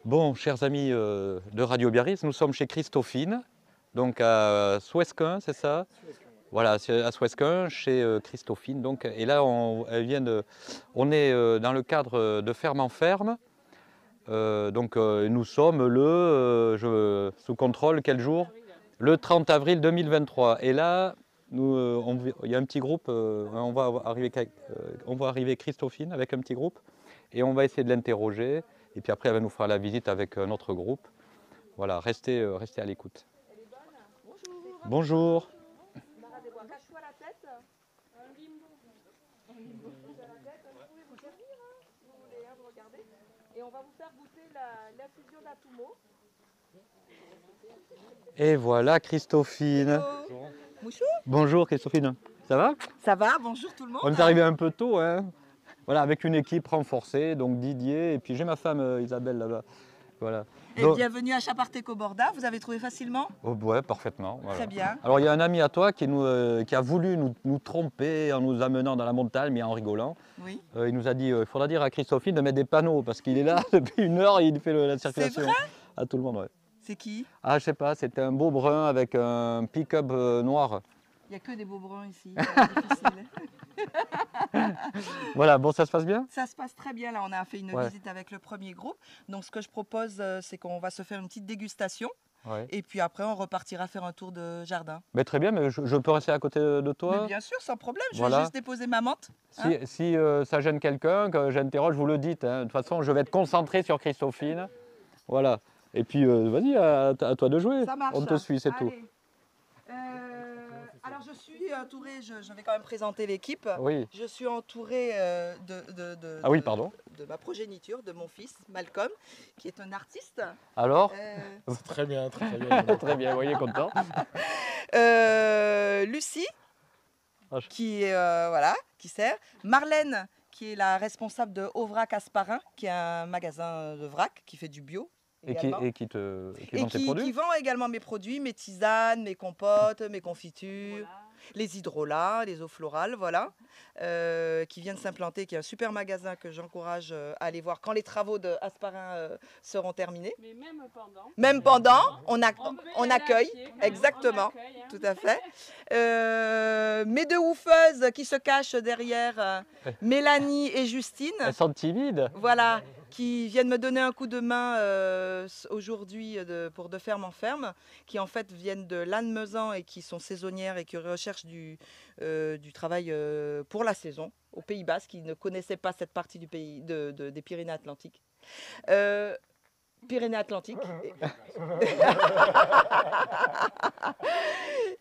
Bon, chers amis de Radio Biarritz, nous sommes chez Christophine, donc à Souesquin, c'est ça? Voilà, c'est à Souesquin, chez Christophine. Donc, et là, on est dans le cadre de Ferme en Ferme. Nous sommes sous contrôle, quel jour? Le 30 avril 2023. Et là, il y a un petit groupe, on va arriver Christophine avec un petit groupe et on va essayer de l'interroger. Et puis après, elle va nous faire la visite avec notre groupe. Voilà, restez à l'écoute. Bonjour. Bonjour. Cache-toi la tête. Un limbo. Un limbo. À la tête. Vous pouvez vous servir, hein, si vous voulez, vous regardez. Et on va vous faire goûter l'infusion d'Atumo. Et voilà Christophine. Bonjour. Bonjour Christophine. Ça va? Ça va, bonjour tout le On monde. est arrivé un peu tôt, hein. Voilà, avec une équipe renforcée, donc Didier, et puis j'ai ma femme Isabelle là-bas. Voilà. Et bienvenue à Chaparté-Coborda. Vous avez trouvé facilement? Oh, ouais, parfaitement. Voilà. Très bien. Alors il y a un ami à toi qui a voulu nous tromper en nous amenant dans la montagne, mais en rigolant. Oui. Il nous a dit, il faudra dire à Christophine de mettre des panneaux, parce qu'il est là depuis 1 heure et il fait la circulation vrai à tout le monde. Ouais. C'est qui? Ah, je sais pas, c'était un beau brun avec un pick-up noir. Il n'y a que des beaux bruns ici. C'est difficile. Voilà, bon, ça se passe bien? Ça se passe très bien. Là, on a fait une visite avec le premier groupe. Donc, ce que je propose, c'est qu'on va se faire une petite dégustation. Ouais. Et puis après, on repartira faire un tour de jardin. Mais très bien, mais je peux rester à côté de toi? Mais bien sûr, sans problème. Je Voilà. vais juste déposer ma menthe. Si ça gêne quelqu'un, que j'interroge, vous le dites. Hein. De toute façon, je vais être concentré sur Christophine. Voilà. Et puis, vas-y, à toi de jouer. Ça marche. On te suit, c'est tout. Alors, je suis entourée, je vais quand même présenter l'équipe. Oui. Je suis entourée de ma progéniture, de mon fils, Malcolm, qui est un artiste. Alors Très bien, très bien. Très bien, vous voyez, content. Lucie, Ah, qui sert. Marlène, qui est la responsable de Aubrac Asparin, qui est un magasin de vrac qui fait du bio. Et qui vend tes produits? Qui vend également mes produits, mes tisanes, mes compotes, mes confitures, les hydrolats, les eaux florales, voilà, qui vient de s'implanter, qui est un super magasin que j'encourage à aller voir quand les travaux de Asparin seront terminés. Mais même pendant, on accueille, exactement, tout à fait. Mes deux woofeuses qui se cachent derrière Mélanie et Justine. Elles sont timides. Voilà, qui viennent me donner un coup de main aujourd'hui pour De Ferme en Ferme, qui en fait viennent de Lannemezan et qui sont saisonnières et qui recherchent du travail pour la saison au Pays Basque, qui ne connaissaient pas cette partie du pays des Pyrénées-Atlantiques. Pyrénées-Atlantiques.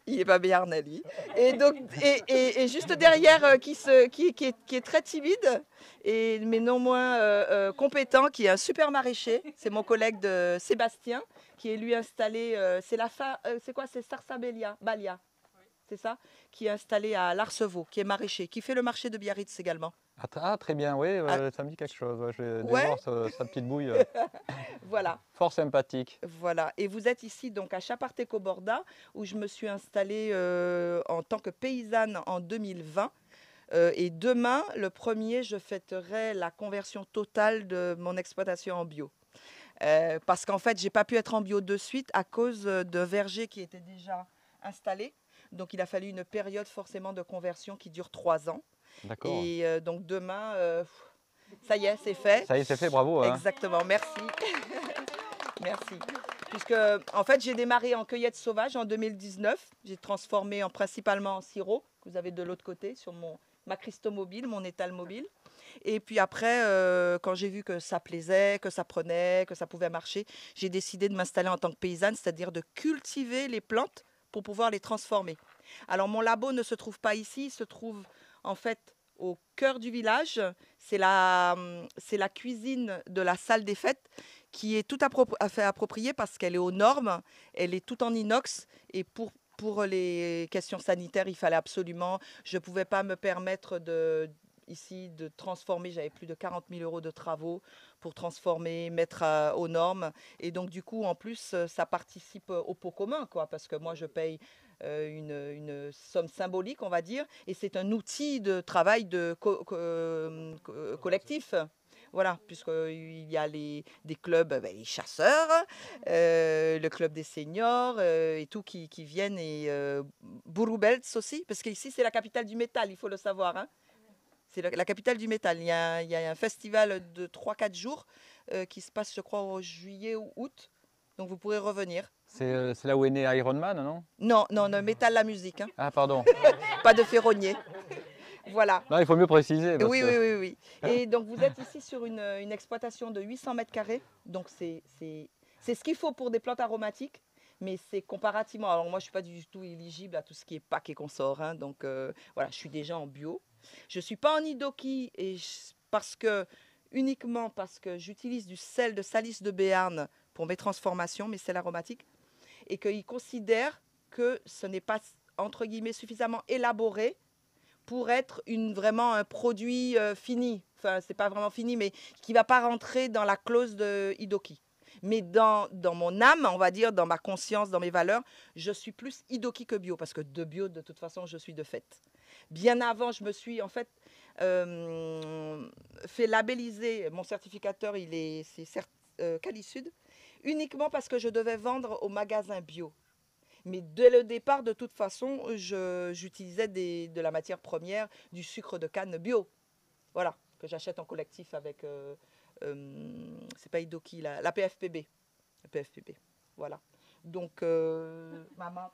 Il n'est pas béarnais, lui. Et, donc, et juste derrière, qui est très timide, mais non moins compétent, qui est un super maraîcher. C'est mon collègue de Sébastien, qui est lui installé, c'est Sarsabelia, Balia, c'est ça, qui est installé à Larcevaux, qui est maraîcher, qui fait le marché de Biarritz également. Ah, très bien, oui, ça me dit quelque chose. Ouais, je vais voir sa petite bouille. Voilà. Fort sympathique. Voilà. Et vous êtes ici donc à Chaparté-Coborda, où je me suis installée en tant que paysanne en 2020. Et demain, le 1er, je fêterai la conversion totale de mon exploitation en bio. Parce qu'en fait, je n'ai pas pu être en bio de suite à cause de vergers qui étaient déjà installés. Donc, il a fallu une période forcément de conversion qui dure 3 ans. D'accord. Et donc, demain, ça y est, c'est fait. Ça y est, c'est fait, bravo. Hein. Exactement, merci. Merci. Puisque, en fait, j'ai démarré en cueillette sauvage en 2019. J'ai transformé principalement en sirop, que vous avez de l'autre côté, sur ma Christomobile, mon étal mobile. Et puis après, quand j'ai vu que ça plaisait, que ça prenait, que ça pouvait marcher, j'ai décidé de m'installer en tant que paysanne, c'est-à-dire de cultiver les plantes pour pouvoir les transformer. Alors, mon labo ne se trouve pas ici, il se trouve en fait au cœur du village. C'est la cuisine de la salle des fêtes qui est tout à fait appropriée parce qu'elle est aux normes, elle est tout en inox et pour les questions sanitaires, il fallait absolument, je ne pouvais pas me permettre ici de transformer, j'avais plus de 40 000 € de travaux pour transformer, mettre aux normes. Et donc du coup, en plus, ça participe au pot commun, quoi, parce que moi, je paye une somme symbolique, on va dire, et c'est un outil de travail collectif. Voilà, puisqu'il y a des clubs, les chasseurs, le club des seniors et tout qui viennent, et Bourgoubeltz aussi, parce qu'ici c'est la capitale du métal, il faut le savoir, hein. C'est la capitale du métal. Il y a un festival de 3-4 jours qui se passe, je crois, en juillet ou août. Donc vous pourrez revenir. C'est là où est né Iron Man, non? Non, non, non, métal, la musique, hein. Ah, pardon. Pas de ferronnier. Voilà. Non, il faut mieux préciser. Parce Oui, que... oui, oui, oui. Et donc vous êtes ici sur une exploitation de 800 mètres carrés. Donc c'est ce qu'il faut pour des plantes aromatiques. Mais c'est comparativement. Alors moi, je ne suis pas du tout éligible à tout ce qui est PAC et consorts, hein. Donc voilà, je suis déjà en bio. Je ne suis pas en Idoki uniquement parce que j'utilise du sel de Salis de Béarn pour mes transformations, mes sels aromatiques, et qu'ils considèrent que ce n'est pas, entre guillemets, suffisamment élaboré pour être vraiment un produit fini. Enfin, c'est pas vraiment fini, mais qui ne va pas rentrer dans la clause de Idoki. Mais dans mon âme, on va dire, dans ma conscience, dans mes valeurs, je suis plus Idoki que bio, parce que de bio, de toute façon, je suis de fait. Bien avant, je me suis en fait fait labelliser, mon certificateur, c'est Calisud, uniquement parce que je devais vendre au magasin bio. Mais dès le départ, de toute façon, j'utilisais de la matière première, du sucre de canne bio. Voilà, que j'achète en collectif avec, c'est pas Idoki, la PFPB. La PFPB, voilà. Donc, maman.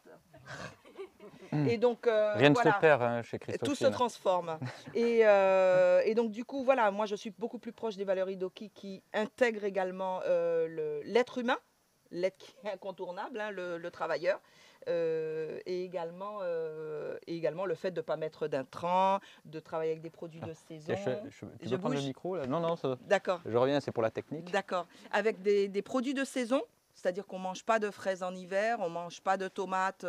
Et donc, Rien ne voilà. se perd, hein, chez Christophine. Tout se transforme. Et donc, du coup, voilà, moi, je suis beaucoup plus proche des valeurs Idoki qui intègrent également l'être humain, l'être qui est incontournable, hein, le travailleur, et également le fait de ne pas mettre d'intrants, de travailler avec des produits de saison. Tu peux prendre le micro là? Non, non, d'accord. Je reviens, c'est pour la technique. D'accord. Avec des produits de saison, c'est-à-dire qu'on ne mange pas de fraises en hiver, on ne mange pas de tomates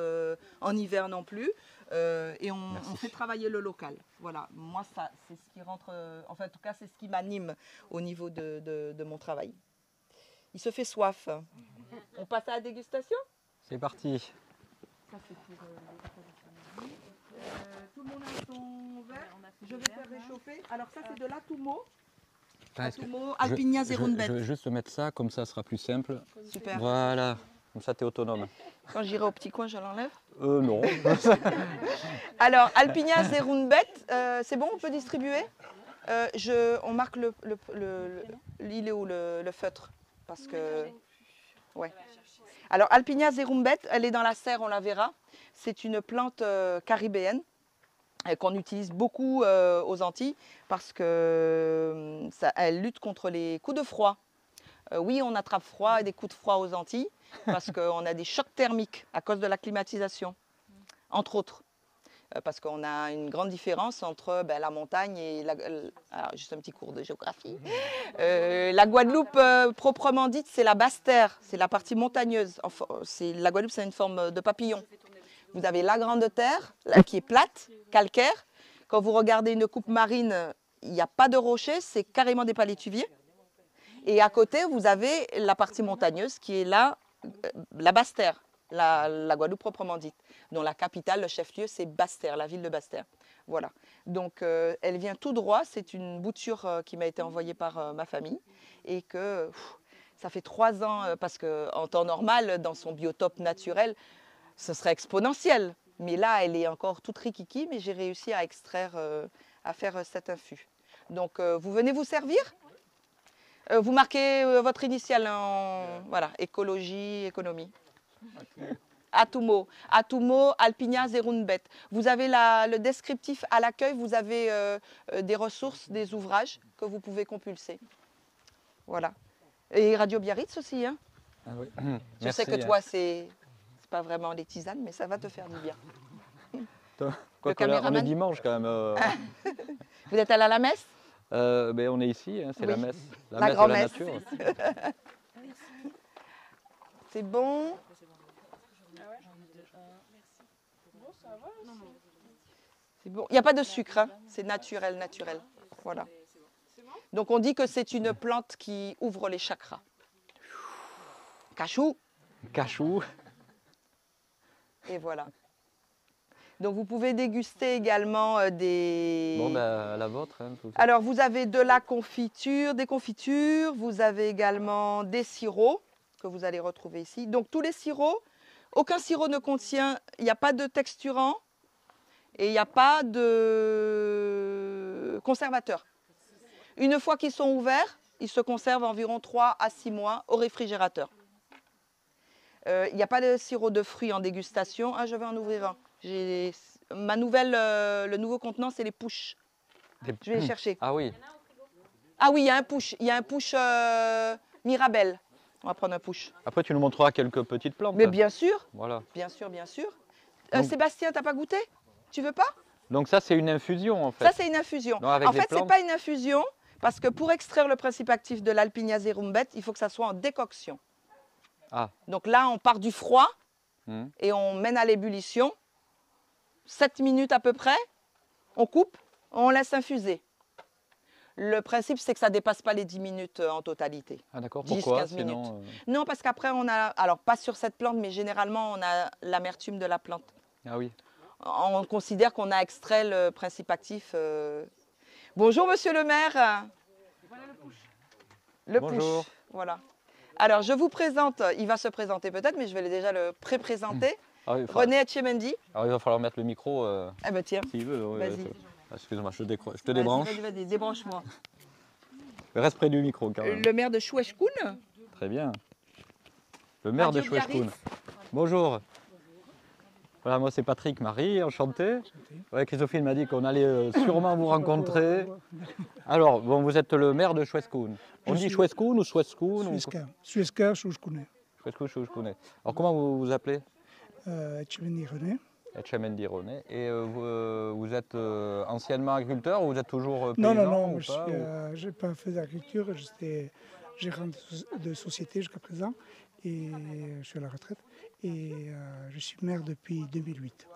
en hiver non plus, et on fait travailler le local. Voilà, moi, ça, c'est ce qui rentre, enfin, en tout cas, c'est ce qui m'anime au niveau de mon travail. Il se fait soif. On passe à la dégustation? C'est parti. Ça, c'est pour tout le monde a son verre. Je vais faire réchauffer. Alors ça, c'est de l'Atumo. Atumo Alpinia Zerundbet. Je vais juste mettre ça, comme ça sera plus simple. Super. Voilà, comme ça tu es autonome. Quand j'irai au petit coin, je l'enlève? Non. Alors, Alpinia Zerundbet, c'est bon, on peut distribuer? On marque il est où le feutre? Parce que... Ouais. Alors, Alpinia Zerundbet, elle est dans la serre, on la verra. C'est une plante caribéenne qu'on utilise beaucoup aux Antilles parce qu'elle lutte contre les coups de froid. Oui, on attrape froid et des coups de froid aux Antilles parce qu'on a des chocs thermiques à cause de la climatisation, entre autres. Parce qu'on a une grande différence entre la montagne et alors, juste un petit cours de géographie. La Guadeloupe, proprement dite, c'est la basse terre, c'est la partie montagneuse. Enfin, la Guadeloupe, c'est une forme de papillon. Vous avez la grande terre, là, qui est plate, calcaire. Quand vous regardez une coupe marine, il n'y a pas de rochers, c'est carrément des palétuviers. Et à côté, vous avez la partie montagneuse qui est là, la Basse-Terre, la Guadeloupe proprement dite, dont la capitale, le chef-lieu, c'est Basse-Terre, la ville de Basse-Terre. Voilà. Donc, elle vient tout droit. C'est une bouture qui m'a été envoyée par ma famille et que ça fait 3 ans, parce qu'en temps normal, dans son biotope naturel, ce serait exponentiel. Mais là, elle est encore toute rikiki, mais j'ai réussi à extraire, à faire cet infus. Donc, vous venez vous servir. Vous marquez votre initiale en voilà, écologie, économie. Atumo. Atumo, Alpinia Zerundbet. Vous avez le descriptif à l'accueil, vous avez des ressources, des ouvrages que vous pouvez compulser. Voilà. Et Radio Biarritz aussi. Hein. Ah oui. Je Merci, sais que toi, c'est pas vraiment les tisanes, mais ça va te faire du bien. Quoi on est dimanche quand même. Vous êtes allé à la messe? On est ici, hein, c'est oui. la messe. La messe grand-messe. de la nature. C'est bon. C'est bon. Il n'y a pas de sucre, hein. C'est naturel, naturel. Voilà. Donc on dit que c'est une plante qui ouvre les chakras. Cachou. Cachou. Et voilà. Donc vous pouvez déguster également des... Bon, ben, la vôtre. Hein, tout ça. Alors vous avez de la confiture, des confitures, vous avez également des sirops que vous allez retrouver ici. Donc tous les sirops, aucun sirop ne contient, il n'y a pas de texturant et il n'y a pas de conservateur. Une fois qu'ils sont ouverts, ils se conservent environ 3 à 6 mois au réfrigérateur. Il n'y a pas de sirop de fruits en dégustation. Ah, je vais en ouvrir un. Le nouveau contenant, c'est les push. Je vais les chercher. Ah oui. Ah oui, il y a un push. Il y a un push Mirabelle. On va prendre un push. Après, tu nous montreras quelques petites plantes. Mais bien sûr, Voilà. bien sûr, bien sûr. Donc- Sébastien, t'as pas goûté? Tu veux pas? Donc ça, c'est une infusion en fait. Ça, c'est une infusion. Non, avec En des fait, c'est plantes. pas une infusion parce que pour extraire le principe actif de l'Alpinia zerumbet, il faut que ça soit en décoction. Ah. Donc là, on part du froid Mhm. et on mène à l'ébullition. 7 minutes à peu près, on coupe, on laisse infuser. Le principe, c'est que ça ne dépasse pas les 10 minutes en totalité. Ah d'accord. 10, Pourquoi 15 minutes. sinon, Non, parce qu'après, on a, alors pas sur cette plante, mais généralement, on a l'amertume de la plante. Ah oui. On considère qu'on a extrait le principe actif. Bonjour, monsieur le maire. Le Bonjour. push, voilà. Alors, je vous présente, il va se présenter peut-être, mais je vais déjà le pré-présenter. Ah, il René Etchemendi. Alors, il va falloir mettre le micro Eh ben tiens, s'il veut. Ouais, vas-y. Excuse-moi, je te débranche. Vas-y, débranche-moi. Reste près du micro quand même. Le maire de Chouechkoun. Très bien. Le maire de Radio Chouechkoun. Biarritz. Bonjour. Voilà, moi c'est Patrick Marie, enchanté. Ouais, Christophine m'a dit qu'on allait sûrement vous rencontrer. Alors, bon, vous êtes le maire de Chouechkoun. On Je dit suis- Chouechkoun ou Chouechkoun ou... Suesca, Chouchkouné. Chouechkoun, Chouechkoun. Alors comment vous vous appelez? Etchemeni René. Etchemendi René. Et vous êtes anciennement agriculteur ou vous êtes toujours Non, paysan non, non, ou moi, pas, je n'ai pas fait d'agriculture, j'étais gérant de société jusqu'à présent et je suis à la retraite. Et je suis maire depuis 2008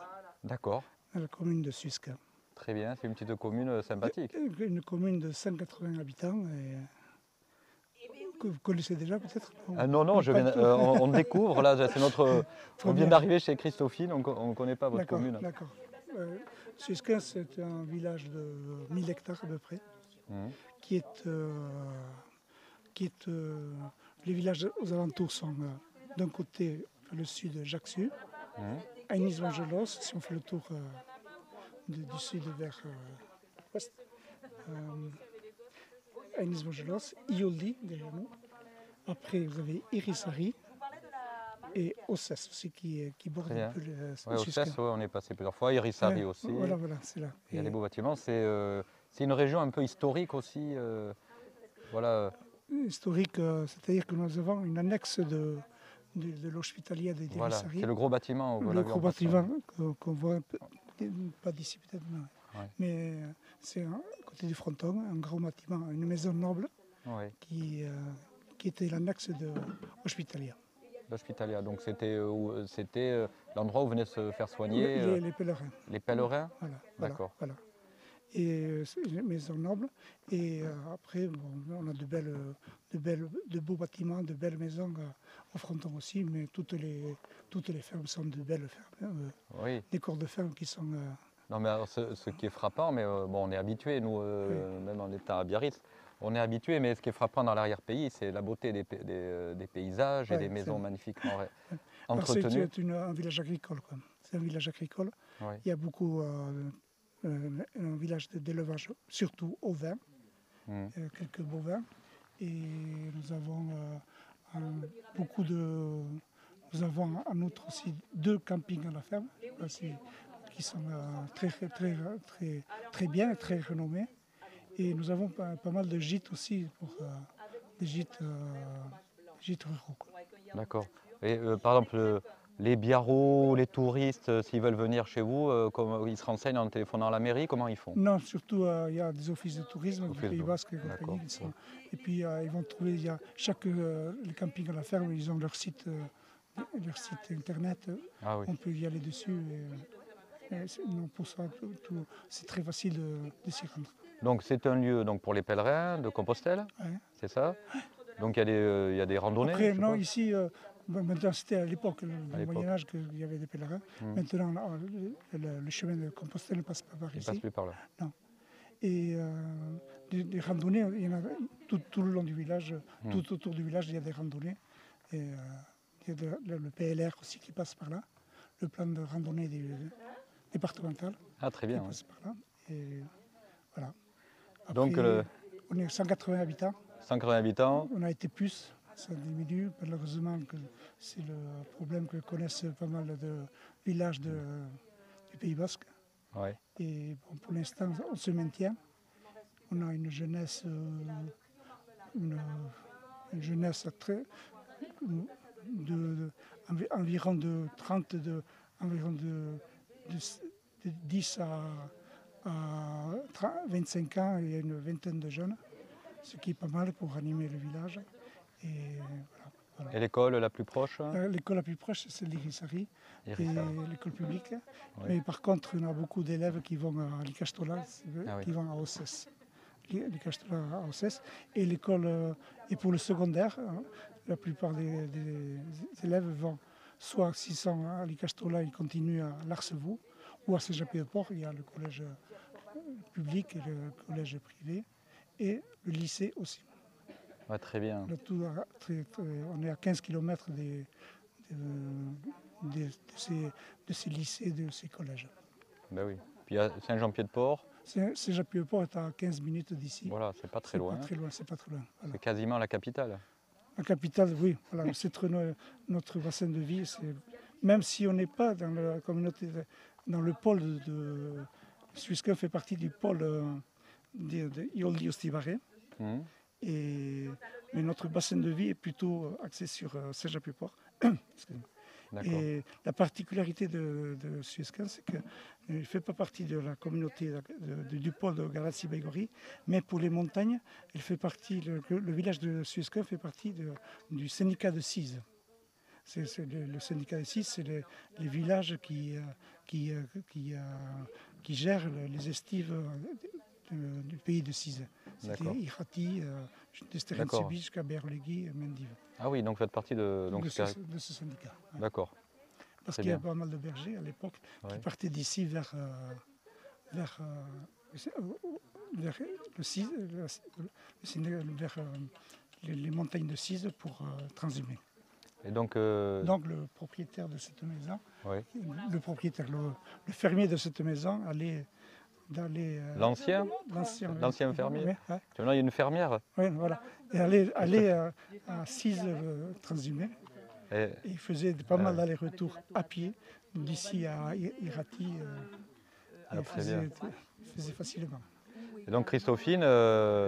D'accord, dans la commune de Suesca. très bien, c'est une petite commune sympathique. Une commune de 180 habitants et, que vous connaissez déjà peut-être? Ah non, non, pas du tout. on découvre, là, c'est notre... on vient Première. d'arriver chez Christophine, on ne connaît pas votre D'accord, commune. d'accord. Suesca, c'est un village de 1000 hectares à peu près, Mhm. qui est, les villages aux alentours sont d'un côté le sud de Ajaccio, Mhm. Agnès-Vangelos, si on fait le tour du sud vers l'ouest, Agnès-Vangelos, Ioldi derrière nous. Après vous avez Irisari et Ossès aussi qui borde Très bien. un peu le Ouais, au Suesca. CES, ouais, on est passé plusieurs fois, Irisari Ouais, aussi. Voilà, voilà, c'est là. Il y a Et des beaux bâtiments. C'est une région un peu historique aussi. Voilà. historique, c'est-à-dire que nous avons une annexe de l'hospitalier de Voilà. Irisari. C'est le gros bâtiment. Le gros bâtiment qu'on voit pas d'ici peut-être, Ouais. mais c'est à côté du fronton, un grand bâtiment, une maison noble Oui, qui était l'annexe de l'hospitalier. l'hospitalia. Donc c'était l'endroit où venaient se faire soigner Les pèlerins. les pèlerins. Voilà, D'accord. Voilà. Et c'est une maison noble. Et après, bon, on a de beaux bâtiments, de belles maisons au fronton aussi, mais toutes les fermes sont de belles fermes. Oui. Des corps de ferme qui sont. Non, mais alors, ce qui est frappant, mais bon, on est habitué, nous, même en étant à Biarritz, on est habitué, mais ce qui est frappant dans l'arrière-pays, c'est la beauté des paysages et Ouais, des c'est maisons vrai. magnifiquement Alors, entretenues. c'est un village agricole, quoi. C'est un village agricole. Oui. Il y a beaucoup un village d'élevage, surtout au vin, Mhm. quelques bovins. Et nous avons nous avons en outre aussi 2 campings à la ferme, qui sont très bien et très renommés. Et nous avons pas mal de gîtes aussi, des gîtes ruraux, quoi. D'accord. Et par exemple, les biarros, les touristes, s'ils veulent venir chez vous, ils se renseignent en téléphonant à la mairie, comment ils font? Non, surtout il y a des offices de tourisme du Office Pays de- Basque et d'accord. compagnie. Et puis ils vont trouver, les campings à la ferme, ils ont leur site internet. Ah oui. On peut y aller dessus. Non, pour ça, c'est très facile de s'y rendre. Donc c'est un lieu donc, pour les pèlerins de Compostelle, Ouais. c'est ça? Donc il y a des randonnées? Après, je non, suppose ici, Maintenant, c'était à l'époque du l'époque. Moyen-Âge qu'il y avait des pèlerins. Maintenant, le chemin de Compostelle ne passe pas par Il ne ici. passe plus par là. Et des randonnées, il y en a tout le long du village, tout autour du village, il y a des randonnées. Et il y a le PLR aussi qui passe par là, le plan de randonnée départemental Ah, très qui bien. Ouais. passe par là. Et voilà. Après, Donc, on est 180 habitants, 180 habitants. on a été plus, ça diminue. Malheureusement, c'est le problème que connaissent pas mal de villages du Pays Basque. Ouais. Et bon, pour l'instant, on se maintient. On a une jeunesse, une jeunesse environ de 30, environ de 10 à 25 ans. Il y a une vingtaine de jeunes, ce qui est pas mal pour animer le village. Et voilà. Et l'école la plus proche? L'école la plus proche, c'est l'Irisari, et Irisari. l'école publique. Oui. Mais par contre, on a beaucoup d'élèves qui vont à l'Icastola, Ah oui. qui vont à Ossès. L'Icastola à Ossès. Et l'école, et pour le secondaire, la plupart des élèves vont soit, s'ils sont à l'Icastola, ils continuent à l'Arcevaux, ou à Saint-Jean-Pied-de-Port, il y a le collège public et le collège privé, et le lycée aussi. Ouais, très bien. On est à 15 km de ces lycées, de ces collèges. Ben oui. Puis à Saint-Jean-Pied-de-Port, Saint-Jean-Pied-de-Port est à 15 minutes d'ici. voilà, c'est pas très C'est loin. pas très loin, c'est pas très loin. Voilà. C'est quasiment la capitale. La capitale, oui, voilà, c'est notre bassin de vie. Même si on n'est pas dans la communauté, dans le pôle de Suisquin fait partie du pôle de Ioldi-Ostibaré. Mhm. Mais notre bassin de vie est plutôt axé sur Saint-Jean-Pied-de-Port. D'accord. Et la particularité de Suisquin, c'est qu'il ne fait pas partie de la communauté du pôle de Galassi-Baïgori, mais pour les montagnes, le village de Suisquin fait partie du syndicat de Cise. Le syndicat de Cise, c'est les villages qui gèrent les estives du pays de Cise. C'était D'accord. Irati, de Sterensubi jusqu'à Berlegui et Mendive. Ah oui, donc vous faites partie de... Donc de c'est- ce syndicat. Ouais. D'accord. Parce Très qu'il y a bien. pas mal de bergers à l'époque qui Ouais. partaient d'ici vers le Cise, vers les montagnes de Cise pour transhumer. Et donc, Donc le propriétaire de cette maison, ouais. le fermier de cette maison allait d'aller L'ancien fermier. Ouais, ouais. Tu vois, il y a une fermière. Oui, voilà. Et aller à Cise transhumer. Et, Et il faisait pas mal d'allers-retours à pied, d'ici à Irati. Ah, Il très faisait facilement. et donc Christophine,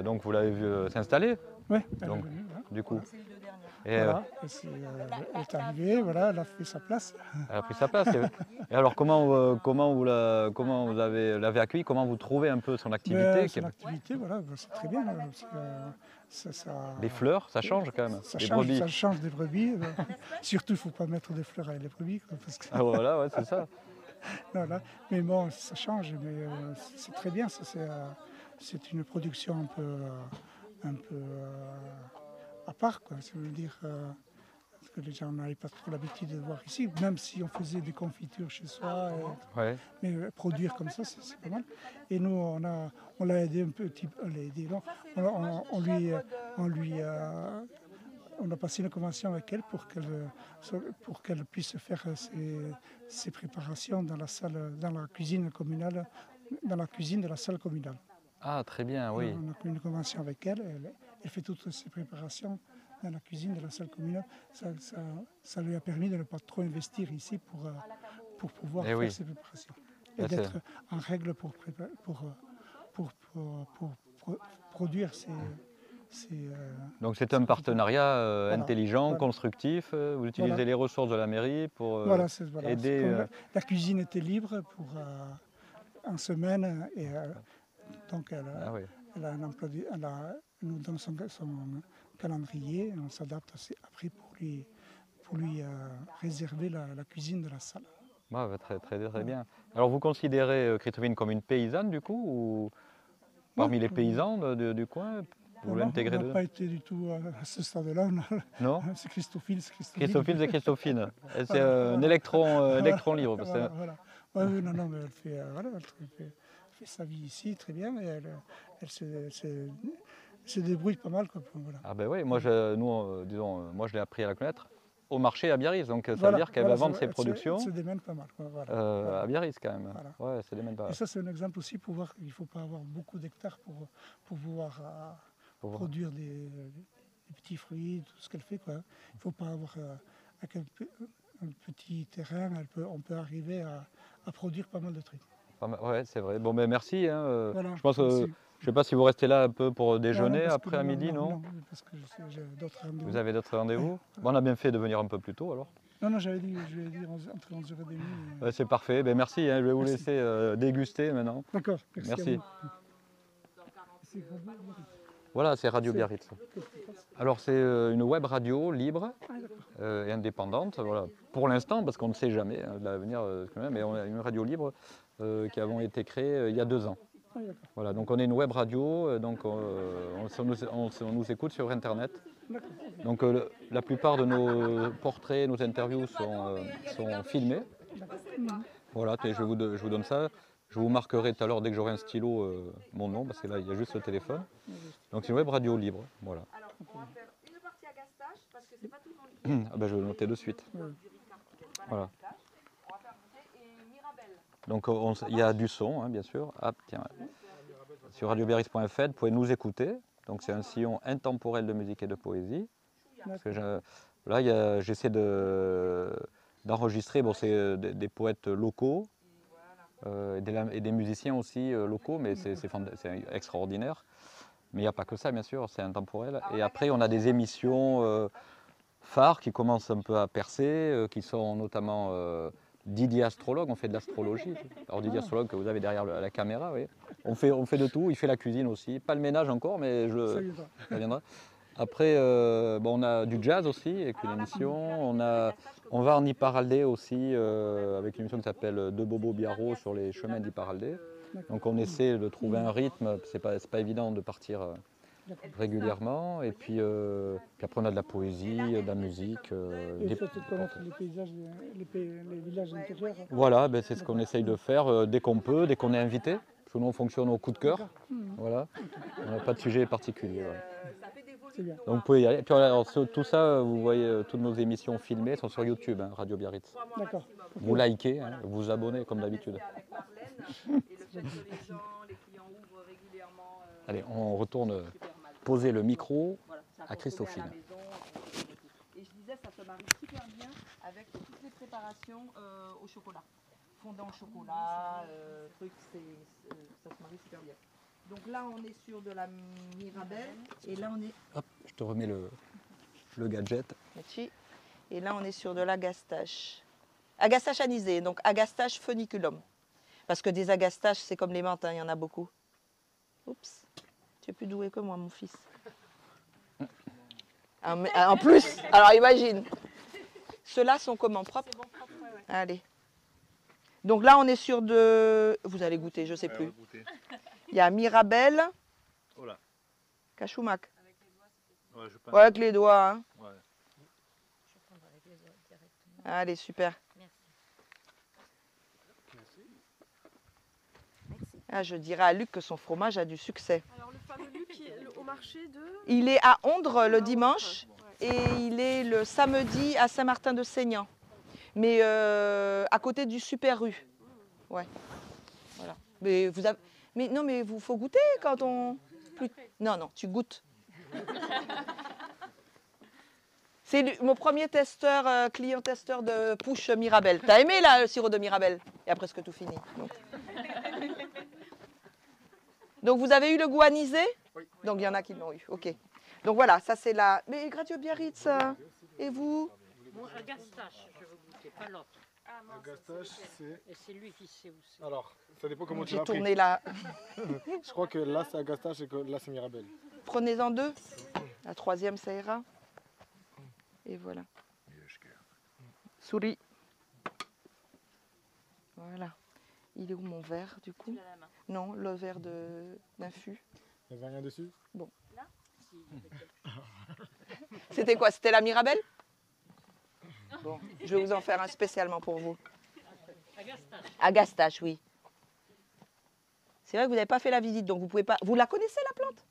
donc vous l'avez vu s'installer, Oui, elle Donc, est venue. Hein. du coup. C'est les deux dernières. Et Voilà. Elle est arrivée, voilà, elle a fait sa place. elle a pris sa place. Et alors comment vous l'avez accueilli, comment vous trouvez un peu son activité Son activité, voilà, c'est très bien. Les fleurs, ça change quand même. Ça Les change, brebis. ça change des brebis. Surtout, il ne faut pas mettre des fleurs avec les brebis. Parce que, Ah voilà, ouais, c'est ça. voilà. Mais bon, ça change, mais c'est très bien. C'est une production un peu à part, quoi. Ça veut dire parce que les gens n'avaient pas trop l'habitude de voir ici, même si on faisait des confitures chez soi. Ouais. Mais produire comme ça, c'est pas mal. Et nous, on l'a aidé un petit peu. On a passé une convention avec elle pour qu'elle puisse faire ses préparations dans la cuisine communale, dans la cuisine de la salle communale. Ah très bien, oui. On a une convention avec elle. Elle fait toutes ses préparations dans la cuisine de la salle communale. Ça lui a permis de ne pas trop investir ici pour pouvoir faire ses préparations. Et Là, d'être en règle pour produire Donc c'est un partenariat Voilà. intelligent, Voilà. constructif. Vous utilisez Voilà. les ressources de la mairie pour voilà, aider. Comme la cuisine était libre en semaine. Et, donc Ah oui. elle a un emploi elle nous donne son calendrier. On s'adapte après pour lui réserver la cuisine de la salle. Ouais, très bien. Alors vous considérez Christophine comme une paysanne du coup ou parmi les paysans du coin Vous voulez intégrer On n'a dedans? pas été du tout à ce stade-là. Non? C'est Christophile, c'est Christophile. Christophine, c'est Christophine. Et c'est un électron libre. Parce que- Voilà. Ouais, oui, non, mais elle fait, voilà, elle fait sa vie ici très bien et elle se débrouille pas mal. Quoi, voilà. Ah ben oui, moi moi je l'ai appris à la connaître au marché à Biarritz, donc ça veut Voilà, dire qu'elle va voilà, vendre ses productions Elle se démène pas mal. Quoi, voilà. à Biarritz quand même. Voilà. Ouais, elle se démène pas. Et ça, c'est un exemple aussi pour voir qu'il ne faut pas avoir beaucoup d'hectares pour pouvoir Faut voir. produire des petits fruits, tout ce qu'elle fait. Quoi. Il ne faut pas avoir avec un petit terrain, on peut arriver à produire pas mal de trucs. Ouais, c'est vrai. Bon, ben merci. Hein. Voilà, Je pense que merci. je sais pas si vous restez là un peu pour déjeuner parce que après à midi, non? Non, parce que j'ai d'autres rendez-vous. Vous avez d'autres rendez-vous? Bon, on a bien fait de venir un peu plus tôt alors. Non, je vais dire entre 11h30 et... C'est parfait. Ben merci. Hein. Je vais vous laisser déguster maintenant. D'accord, Merci. Merci. Voilà, c'est Radio Biarritz. Alors c'est une web radio libre et indépendante, voilà. Pour l'instant, parce qu'on ne sait jamais hein, de l'avenir, mais on a une radio libre qui a été créée il y a 2 ans. Voilà, donc on est une web radio, donc on nous écoute sur Internet. Donc la plupart de nos portraits, nos interviews sont filmés. Voilà, je vous donne ça. Je vous marquerai tout à l'heure, dès que j'aurai un stylo, mon nom, parce que là, il y a juste le téléphone. Donc c'est une web radio libre. Voilà. Alors, on va faire une partie à Gastache, parce que c'est pas tout le monde qui Ah ben, je vais le noter de suite. Voilà. On va faire goûter. Et Mirabelle. Donc il y a du son, hein, bien sûr. Ah, tiens. Sur radiobiarritz.fr, vous pouvez nous écouter. Donc c'est un sillon intemporel de musique et de poésie. Parce que là, j'essaie d'enregistrer, bon, c'est des poètes locaux. Et des musiciens aussi locaux, mais c'est extraordinaire. Mais il n'y a pas que ça, bien sûr, c'est intemporel. Et après, on a des émissions phares qui commencent un peu à percer, qui sont notamment Didier Astrologue, on fait de l'astrologie. Alors Didier Astrologue que vous avez derrière la caméra, oui. On fait de tout, il fait la cuisine aussi. Pas le ménage encore, mais ça viendra. Après, on a du jazz aussi avec une émission. On va en Iparraldé aussi avec une émission qui s'appelle De Bobo Biarro sur les chemins d'Iparraldé. Donc on essaie de trouver un rythme. C'est pas évident de partir régulièrement. Et puis après on a de la poésie, de la musique. Et il faut connaître les paysages, les villages intérieurs. Voilà, c'est ce qu'on essaye de faire dès qu'on peut, dès qu'on est invité. Parce que nous on fonctionne au coup de cœur. Voilà. On n'a pas de sujet particulier. Voilà. Donc vous pouvez y aller. Et puis, alors, tout ça, vous voyez toutes nos émissions filmées sont sur YouTube, hein, Radio Biarritz. D'accord. Vous likez, hein, vous vous abonnez comme d'habitude. Allez, on retourne poser le micro à Christophine. Et je disais, ça se marie super bien avec toutes les préparations au chocolat. Fondant au chocolat, ça se marie super bien. Donc là, on est sur de la Mirabelle et là, on est... Hop, je te remets le gadget. Merci. Et là, on est sur de l'agastache. Agastache anisé, donc agastache funiculum. Parce que des agastaches, c'est comme les menthes, hein, il y en a beaucoup. Oups, tu es plus doué que moi, mon fils. En plus, alors imagine. Ceux-là sont comment, propres? Allez. Donc là, on est sur de... Vous allez goûter, je ne sais plus. Il y a Mirabelle. Oh là. Cachoumac. Ouais, je pense. Ouais, avec les doigts. Hein. Ouais. Allez, super. Ah, je dirais à Luc que son fromage a du succès. Alors, le fameux Luc au marché de... Il est à Ondre le dimanche et il est le samedi à Saint-Martin-de-Seignan. Mais à côté du Super Rue. Ouais. Voilà. Mais vous avez... Mais non, mais il faut goûter quand on... Non, non, tu goûtes. C'est mon premier testeur, client testeur de push Mirabelle. T'as aimé là, le sirop de Mirabelle? Il y a presque tout fini. Donc vous avez eu le goût anisé? Oui. Donc il y en a qui l'ont eu, ok. Donc voilà, ça c'est la... Mais Radio Biarritz, et vous? Moi, un gastache, je veux goûter, pas l'autre. Le gastache, c'est... Et c'est lui qui sait où c'est. Alors, ça dépend comment tu J'ai l'as pris. tourné là. Je crois que là, c'est agastache et que là, c'est Mirabelle. Prenez-en 2. La troisième, ça ira. Et voilà. Souris. Voilà. Il est où mon verre, du coup? Non, le verre d'infus. Il n'y avait rien dessus? Bon. C'était quoi? C'était la Mirabelle? Bon, je vais vous en faire un spécialement pour vous. Agastache. Agastache, oui. C'est vrai que vous n'avez pas fait la visite, donc vous pouvez pas. Vous la connaissez la plante?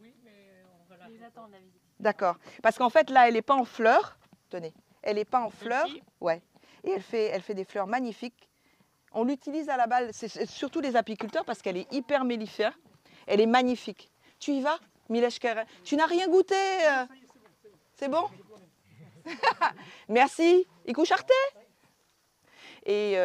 Oui, mais on va la Ils attendent la visite. D'accord. Parce qu'en fait, là, elle n'est pas en fleurs. Tenez, elle n'est pas en fleurs. Petit. Ouais. Et elle fait des fleurs magnifiques. On l'utilise à la balle, c'est surtout les apiculteurs parce qu'elle est hyper mellifère. Elle est magnifique. Tu y vas, Milesh Keren? Tu n'as rien goûté C'est bon? Merci. Ikusharte. Et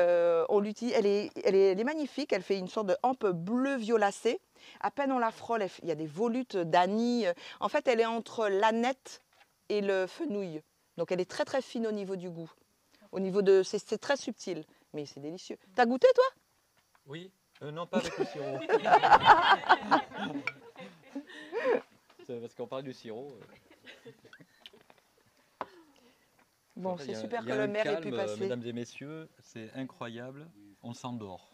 on l'utilise, elle est magnifique, elle fait une sorte de hampe bleu violacée. À peine on la frôle, il y a des volutes d'anis. En fait, elle est entre l'aneth et le fenouil. Donc elle est très très fine au niveau du goût. Au niveau de, c'est très subtil, mais c'est délicieux. T'as goûté toi? Oui, non pas avec le sirop. C'est parce qu'on parle du sirop. Bon, En fait, c'est il y a- super il que y a le un maire ait calme, pu passer. mesdames et messieurs, c'est incroyable, on s'endort.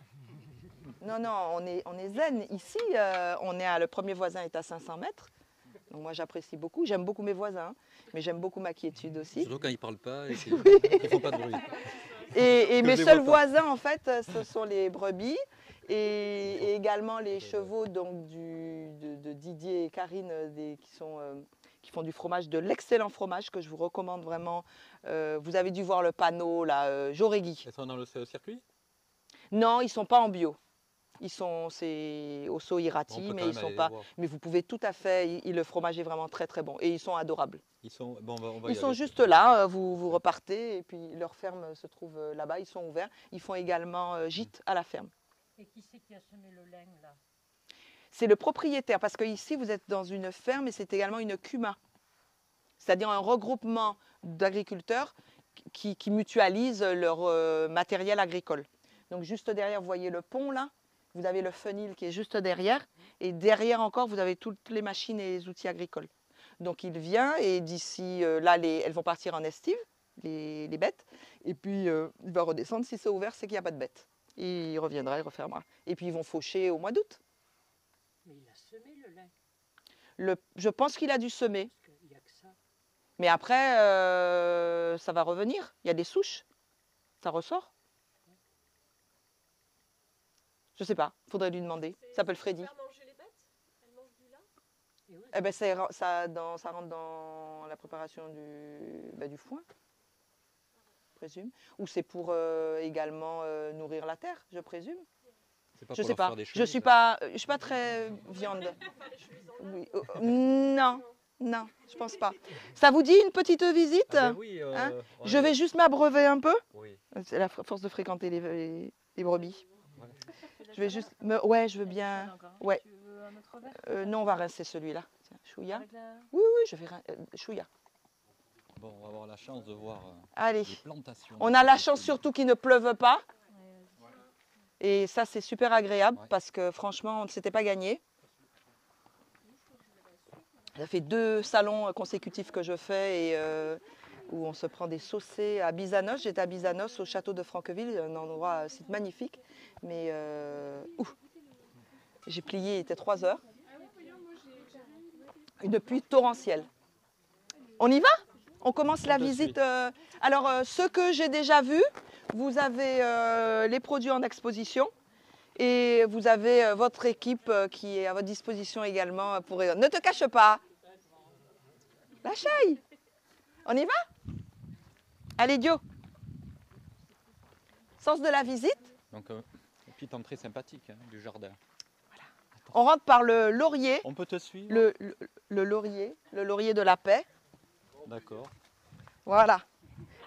Non, non, on est zen. Ici, le premier voisin est à 500 mètres. Donc moi, j'apprécie beaucoup. J'aime beaucoup mes voisins, hein, mais j'aime beaucoup ma quiétude aussi. Surtout quand ils ne parlent pas et qu'ils ne font pas de bruit. Et Que mes je les seuls vois pas. voisins, en fait, ce sont les brebis et également les chevaux donc, de Didier et Karine qui font du fromage, de l'excellent fromage que je vous recommande vraiment. Vous avez dû voir le panneau, là, Jorégui. Ils sont dans le circuit? Non, ils ne sont pas en bio. C'est Osso Irati, On peut mais quand ils même sont aller pas. les voir. Mais vous pouvez tout à fait. Le fromage est vraiment très très bon et ils sont adorables. Ils sont, bon, on va y Ils sont aller. juste là. Vous repartez et puis leur ferme se trouve là-bas. Ils sont ouverts. Ils font également gîte à la ferme. Et qui c'est qui a semé le lin là? C'est le propriétaire parce que ici vous êtes dans une ferme et c'est également une CUMA, c'est-à-dire un regroupement d'agriculteurs qui mutualisent leur matériel agricole. Donc juste derrière, vous voyez le pont là. Vous avez le fenil qui est juste derrière. Et derrière encore, vous avez toutes les machines et les outils agricoles. Donc il vient et d'ici là, elles vont partir en estive, les bêtes. Et puis il va redescendre. Si c'est ouvert, c'est qu'il n'y a pas de bêtes. Et il reviendra, il refermera. Et puis ils vont faucher au mois d'août. Mais il a semé le lin. Je pense qu'il a dû semer. Parce qu'il n'y a que ça. Mais après, ça va revenir. Il y a des souches. Ça ressort. Je sais pas. Faudrait lui demander. Ça s'appelle Freddy. Faire manger les bêtes? Elles mangent du lin? Et oui, Eh ben, ça rentre dans la préparation du foin, je présume. Ou c'est pour également nourrir la terre, je présume. C'est pas Je pour sais leur pas. faire des Je choses. suis pas très viande. Oui. Non, non, je pense pas. Ça vous dit une petite visite? Ah ben oui, Hein on Je est- vais juste m'abreuver un peu. Oui. C'est la force de fréquenter les brebis. Ouais. Je vais juste ouais, je veux bien. Ouais. Tu veux un autre verre? Non, on va rincer celui-là. Tiens, chouïa. Avec la- Oui, oui, je vais chouïa. Bon, on va avoir la chance de voir Allez. les plantations. On a la chance surtout qu'il ne pleuve pas. Et ça, c'est super agréable Ouais. parce que franchement, on ne s'était pas gagné. Ça fait 2 salons consécutifs que je fais et où on se prend des saucés à Bizanos. J'étais à Bizanos, au château de Franqueville, un endroit, un site magnifique. Mais j'ai plié, il était 3 heures. Une pluie torrentielle. On y va? On commence la Tout de visite. suite. Alors, ce que j'ai déjà vu, vous avez les produits en exposition et vous avez votre équipe qui est à votre disposition également pour. Ne te cache pas. La chaille. On y va? Allez, Dio. Sens de la visite. Donc, une petite entrée sympathique hein, du jardin. On rentre par le laurier, On peut te suivre? le laurier de la paix. D'accord. Voilà.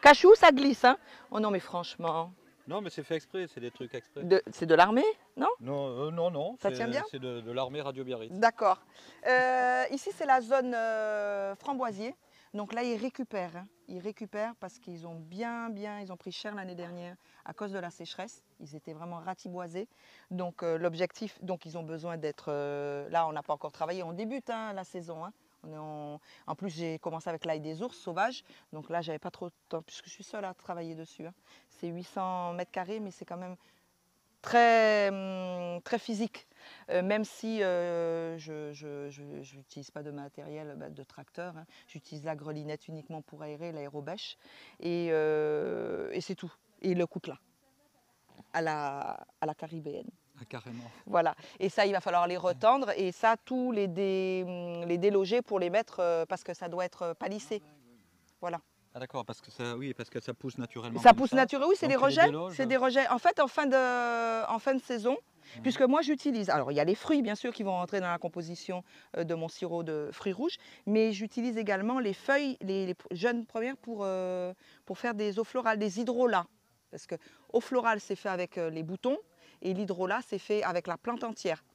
Cachou, ça glisse, hein? Oh non, mais franchement, Non, mais c'est fait exprès, c'est des trucs exprès. c'est de l'armée, non? Non, non. Ça tient bien? C'est de l'armée Radio Biarritz. D'accord. Ici, c'est la zone framboisier. Donc là, ils récupèrent. Hein. Ils récupèrent parce qu'ils ont ils ont pris cher l'année dernière à cause de la sécheresse. Ils étaient vraiment ratiboisés. Donc l'objectif, donc ils ont besoin d'être... là, on n'a pas encore travaillé. On débute hein, la saison. Hein. En plus, j'ai commencé avec l'ail des ours sauvages. Donc là, j'avais pas trop de temps puisque je suis seule à travailler dessus. Hein. C'est 800 mètres carrés, mais c'est quand même très, très physique. même si je n'utilise pas de matériel de tracteur. Hein. J'utilise la grelinette uniquement pour aérer, l'aérobêche. Et c'est tout. Et le coutelas à la caribéenne. Ah, carrément. Voilà. Et ça, il va falloir les retendre. Et ça, tous les déloger pour les mettre, parce que ça doit être palissé. Voilà. Ah d'accord, parce que ça pousse naturellement. Ça pousse naturellement, oui, c'est des Donc, tu les rejets. déloges. C'est des rejets. En fait, en fin de saison, puisque moi j'utilise, alors il y a les fruits bien sûr qui vont rentrer dans la composition de mon sirop de fruits rouges, mais j'utilise également les feuilles, les jeunes premières pour faire des eaux florales, des hydrolats. Parce que eau florale c'est fait avec les boutons et l'hydrolat c'est fait avec la plante entière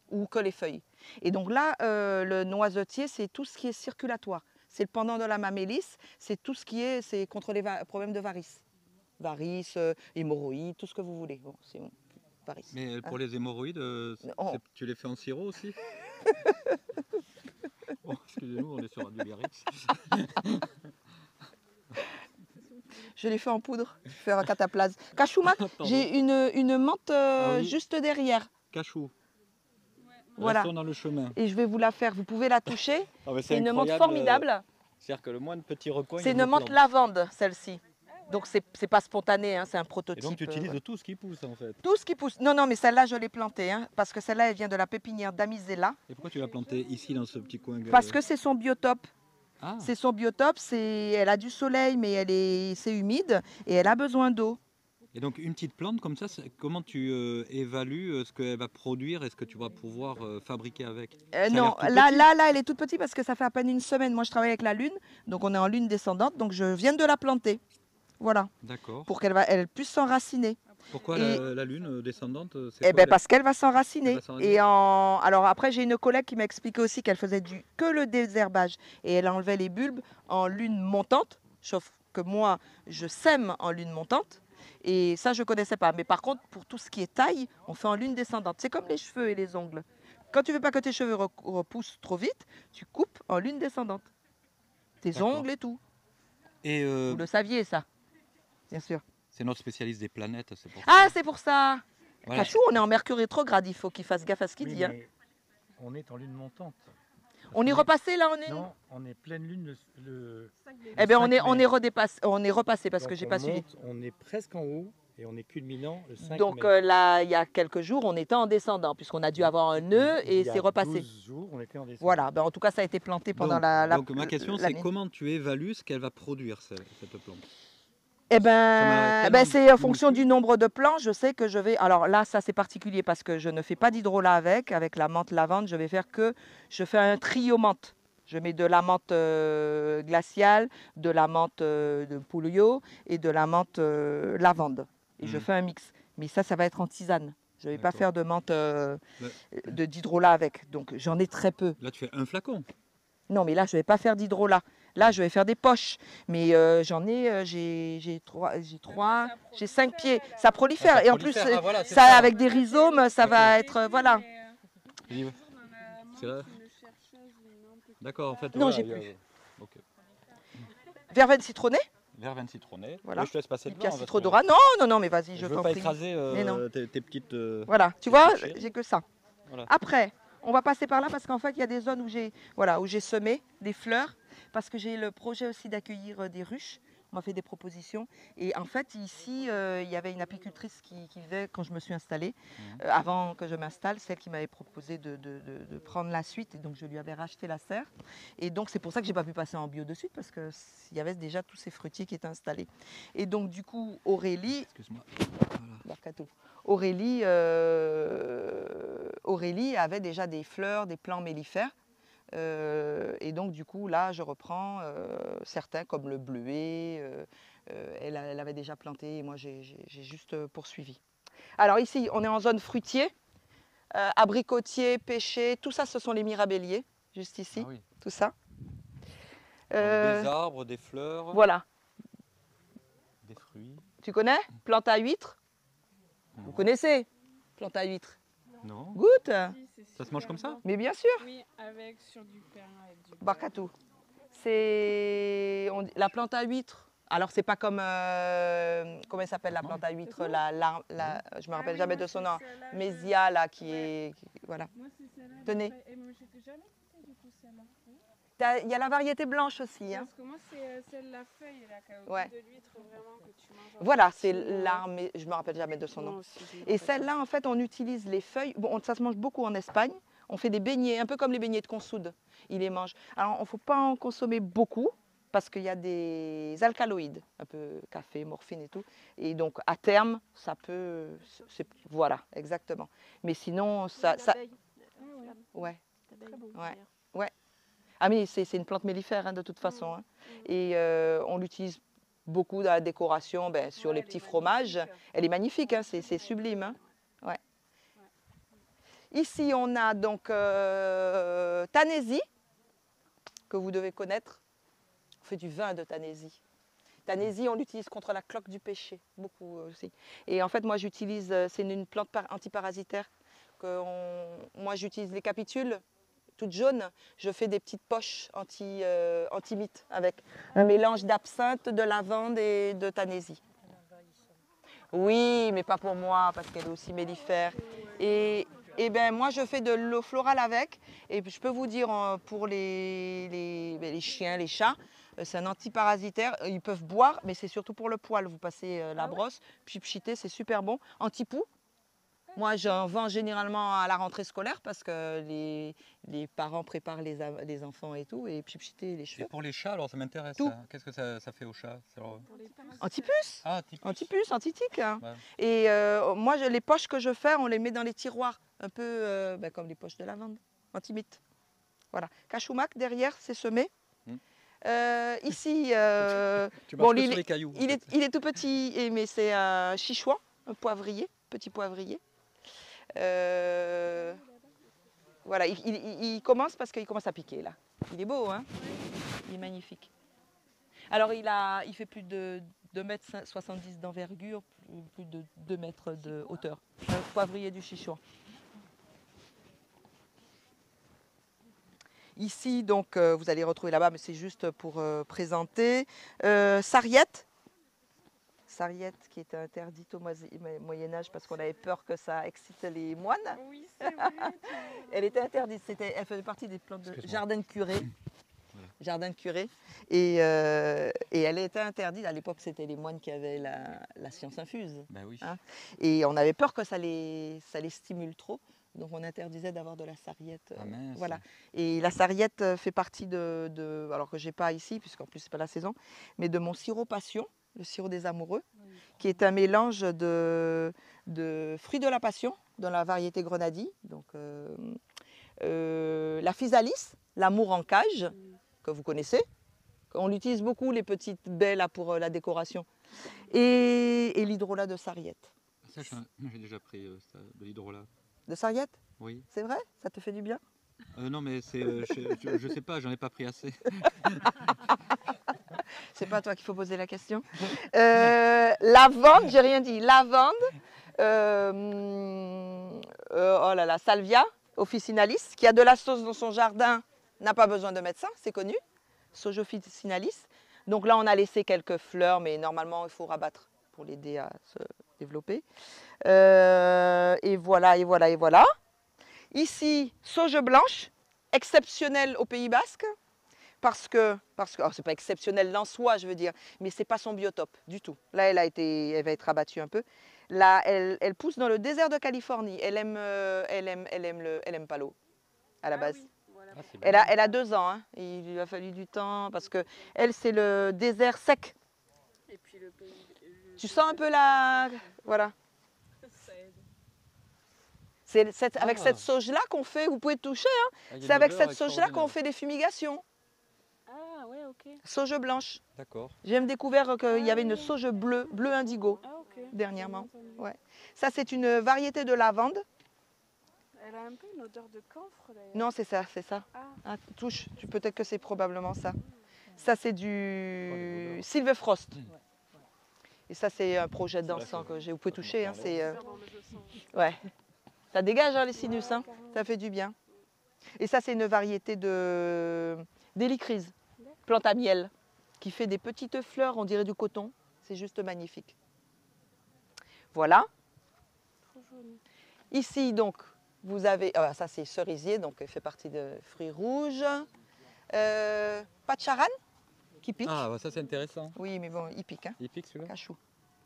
ou que les feuilles. Et donc là, le noisetier c'est tout ce qui est circulatoire. C'est le pendant de la mamélisse, c'est tout ce qui est, c'est contre les problèmes de varices. Varices, hémorroïdes, tout ce que vous voulez. Bon, c'est bon. Varices. Mais pour les hémorroïdes, tu les fais en sirop aussi? Bon, excusez-nous, on est sur Radio Biarritz. Je les fais en poudre, je fais un cataplase. Cachoumac, j'ai une menthe juste derrière. Cachou. Voilà. Restons dans le chemin. Et je vais vous la faire, vous pouvez la toucher. C'est une menthe incroyable, formidable. C'est-à-dire que le moindre petit recoin. C'est une menthe lavande, celle-ci. Donc c'est pas spontané, hein, c'est un prototype. Et donc tu utilises tout ce qui pousse en fait. Tout ce qui pousse. Non, non, mais celle-là je l'ai plantée, hein, parce que celle-là elle vient de la pépinière d'Amisella. Et pourquoi tu l'as plantée ici dans ce petit coin? Parce que c'est son biotope. Ah. C'est son biotope, elle a du soleil mais c'est humide et elle a besoin d'eau. Et donc une petite plante comme ça, comment tu évalues ce qu'elle va produire et ce que tu vas pouvoir fabriquer avec? Non, là, elle est toute petite parce que ça fait à peine une semaine. Moi, je travaille avec la lune, donc on est en lune descendante, donc je viens de la planter. Voilà. D'accord. Pour qu'elle puisse s'enraciner. Pourquoi la lune descendante? Parce qu'elle va s'enraciner. Alors après, j'ai une collègue qui m'a expliqué aussi qu'elle faisait que le désherbage et elle enlevait les bulbes en lune montante, sauf que moi, je sème en lune montante. Et ça, je ne connaissais pas. Mais par contre, pour tout ce qui est taille, on fait en lune descendante. C'est comme les cheveux et les ongles. Quand tu ne veux pas que tes cheveux repoussent trop vite, tu coupes en lune descendante. Tes ongles et tout. Et vous le saviez, ça, bien sûr. C'est notre spécialiste des planètes, c'est pour ça. Ah, c'est pour ça. Voilà. Cachou, on est en Mercure rétrograde. Il faut qu'il fasse gaffe à ce qu'il dit. Hein. On est en lune montante. On est repassé là, Non, on est pleine lune le eh bien, on est repassé parce que j'ai pas suivi. On est presque en haut et on est culminant le 5 Donc mai. là, il y a quelques jours, on était en descendant puisqu'on a dû avoir un nœud et c'est repassé. Il y a 12 jours, on était en descendant. Voilà, ben, en tout cas, ça a été planté pendant donc ma question, c'est comment tu évalues ce qu'elle va produire, cette plante? Eh ben, c'est en fonction du nombre de plants. Je sais que je vais. Alors là, ça c'est particulier parce que je ne fais pas d'hydrolat avec la menthe lavande. Je fais un trio menthe. Je mets de la menthe glaciale, de la menthe de Pouliot et de la menthe lavande. Et je fais un mix. Mais ça va être en tisane. Je ne vais pas faire de menthe d'hydrolat avec. Donc j'en ai très peu. Là, tu fais un flacon. Non, mais là, je ne vais pas faire d'hydrolat. Là, je vais faire des poches. Mais j'en ai, j'ai 5 pieds. Ça prolifère. Et en plus, voilà, ça, avec des rhizomes, ça va être... voilà. C'est là. D'accord, en fait. Non, voilà, j'ai plus. Okay. Verveine citronnée. Verveine citronnée. Voilà. Oui, je te laisse passer le Pierre citrodora. Non, mais vas-y, je veux t'en pas prie. écraser tes petites... voilà, tu vois, touchées. j'ai que ça. Voilà. Après, on va passer par là parce qu'en fait, il y a des zones où j'ai semé des fleurs parce que j'ai le projet aussi d'accueillir des ruches. On m'a fait des propositions. Et en fait, ici, il y avait une apicultrice qui vivait quand je me suis installée. Avant que je m'installe, celle qui m'avait proposé de prendre la suite. Et donc, je lui avais racheté la serre. Et donc, c'est pour ça que je n'ai pas pu passer en bio de suite parce qu'il y avait déjà tous ces fruitiers qui étaient installés. Et donc, du coup, Aurélie... Excuse-moi. Voilà. Aurélie avait déjà des fleurs, des plants mellifères. Et donc du coup là je reprends certains comme le bleuet, elle avait déjà planté et moi j'ai juste poursuivi. Alors ici on est en zone fruitier, abricotier, pêcher, tout ça ce sont les mirabelliers, juste ici, tout ça. Des arbres, des fleurs. Voilà. Des fruits. Tu connais? Plante à huître? Vous connaissez? Plante à huître? Non. Goûte. Ça se mange comme ça? Mais bien sûr. Oui, sur du pain. Avec du Barcatou. C'est la plante à huître Alors, c'est pas comme, comment elle s'appelle la plante à huîtres, je me rappelle jamais de son nom, Mésia, là, voilà. Moi, c'est celle-là. Tenez. Et moi, j'ai jamais goûté du coup celle-là. Il y a la variété blanche aussi. Hein. Parce que moi, c'est celle la feuille là, Ouais. de l'huître vraiment que tu manges. Voilà, c'est l'arme, je me rappelle jamais de son nom. Moi aussi, je me Et rappelle celle-là, en fait, on utilise les feuilles. Bon, ça se mange beaucoup en Espagne. On fait des beignets, un peu comme les beignets de consoude. Ils les mangent. Alors, il ne faut pas en consommer beaucoup parce qu'il y a des alcaloïdes, un peu café, morphine et tout. Et donc, à terme, ça peut... Voilà, exactement. Mais sinon, ça... Ouais. Très bon. Ouais. Ouais. Ah mais c'est une plante mellifère hein, de toute façon. Hein. Et on l'utilise beaucoup dans la décoration, sur les petits fromages. Elle est magnifique, hein, c'est sublime. Hein. Ouais. Ici on a donc Tanésie, que vous devez connaître. On fait du vin de Tanésie. Tanésie, on l'utilise contre la cloque du péché, beaucoup aussi. Et en fait, moi j'utilise, c'est une plante antiparasitaire. Moi j'utilise les capitules. Toute jaune, je fais des petites poches anti-mites avec un mélange d'absinthe, de lavande et de Tanésie. Oui, mais pas pour moi parce qu'elle est aussi mellifère. Et ben moi je fais de l'eau florale avec. Et je peux vous dire pour les chiens, les chats, c'est un antiparasitaire. Ils peuvent boire, mais c'est surtout pour le poil. Vous passez la brosse, puis pchiter, c'est super bon. Anti-poux. Moi, j'en vends généralement à la rentrée scolaire parce que les parents préparent les enfants et tout, et pchiter les cheveux. Et pour les chats, alors ça m'intéresse. Qu'est-ce que ça fait aux chats? Antipuce. Ah, antipuce, antitique. Hein. Ouais. Et moi, les poches que je fais, on les met dans les tiroirs, un peu comme les poches de lavande, anti-mite. Voilà. Cachoumac, derrière, c'est semé. Ici, tu marches sur les cailloux. Il est tout petit, mais c'est un chichouan, un poivrier, petit poivrier. Voilà, il commence parce qu'il commence à piquer là. Il est beau, hein? Il est magnifique. Alors il fait plus de 2,70 m d'envergure, plus de 2 mètres de hauteur. Un poivrier du Chichouan. Ici, donc, vous allez retrouver là-bas, mais c'est juste pour présenter. Sarriette. Sarriette qui était interdite au Moyen-Âge parce qu'on avait peur que ça excite les moines. Oui, c'est vrai. Elle était interdite, elle faisait partie des plantes de jardin de curé. Voilà. Jardin de curé. Et elle était interdite. À l'époque, c'était les moines qui avaient la science infuse. Ben oui. Hein. Et on avait peur que ça les stimule trop. Donc on interdisait d'avoir de la sarriette. Voilà. Et la sarriette fait partie alors que je n'ai pas ici, puisqu'en plus ce n'est pas la saison, mais de mon sirop passion. Le sirop des amoureux, qui est un mélange de fruits de la passion, dans la variété grenadille, donc la physalis, l'amour en cage, que vous connaissez. On l'utilise beaucoup, les petites baies là, pour la décoration. Et l'hydrolat de sarriette. Ça, j'ai déjà pris de l'hydrolat. De sarriette? Oui. C'est vrai? Ça te fait du bien? Non, mais je sais pas, j'en ai pas pris assez. C'est pas à toi qu'il faut poser la question. Lavande, j'ai rien dit. Lavande, oh là là, salvia officinalis, qui a de la sauce dans son jardin, n'a pas besoin de médecin, c'est connu. Sauge officinalis. Donc là, on a laissé quelques fleurs, mais normalement, il faut rabattre pour l'aider à se développer. Et voilà, et voilà, et voilà. Ici, sauge blanche, exceptionnelle au Pays Basque. Parce que c'est pas exceptionnel en soi, je veux dire, mais c'est pas son biotope du tout. Là, elle va être abattue un peu. Là, elle pousse dans le désert de Californie. Elle aime pas l'eau à la base. Oui, voilà. Elle a 2 ans. Hein. Il lui a fallu du temps parce que elle, c'est le désert sec. Et puis le pays. Tu sens un peu la, voilà. C'est avec cette sauge-là qu'on fait. Vous pouvez toucher. Hein. C'est avec cette sauge-là qu'on fait des fumigations. Ah ouais, ok. Sauge blanche. D'accord. J'ai même découvert qu'il y avait une sauge bleu indigo, dernièrement. Ouais. Ça, c'est une variété de lavande. Elle a un peu une odeur de camphre d'ailleurs. Non, c'est ça, c'est ça. Ah, touche, peut-être que c'est probablement ça. Ça, c'est du Silverfrost. Et ça, c'est un projet d'encens que vous pouvez toucher. Hein, ouais. Ça dégage hein, les sinus, hein. Ça fait du bien. Et ça, c'est une variété d'hélicryse, plante à miel. qui fait des petites fleurs, on dirait du coton. C'est juste magnifique. Voilà. Ici, donc, vous avez... ça, c'est cerisier, donc il fait partie de fruits rouges. Patcharan, qui pique. Ah, bah ça c'est intéressant. Oui, mais bon, il pique. Hein. Il pique celui-là? Cachou.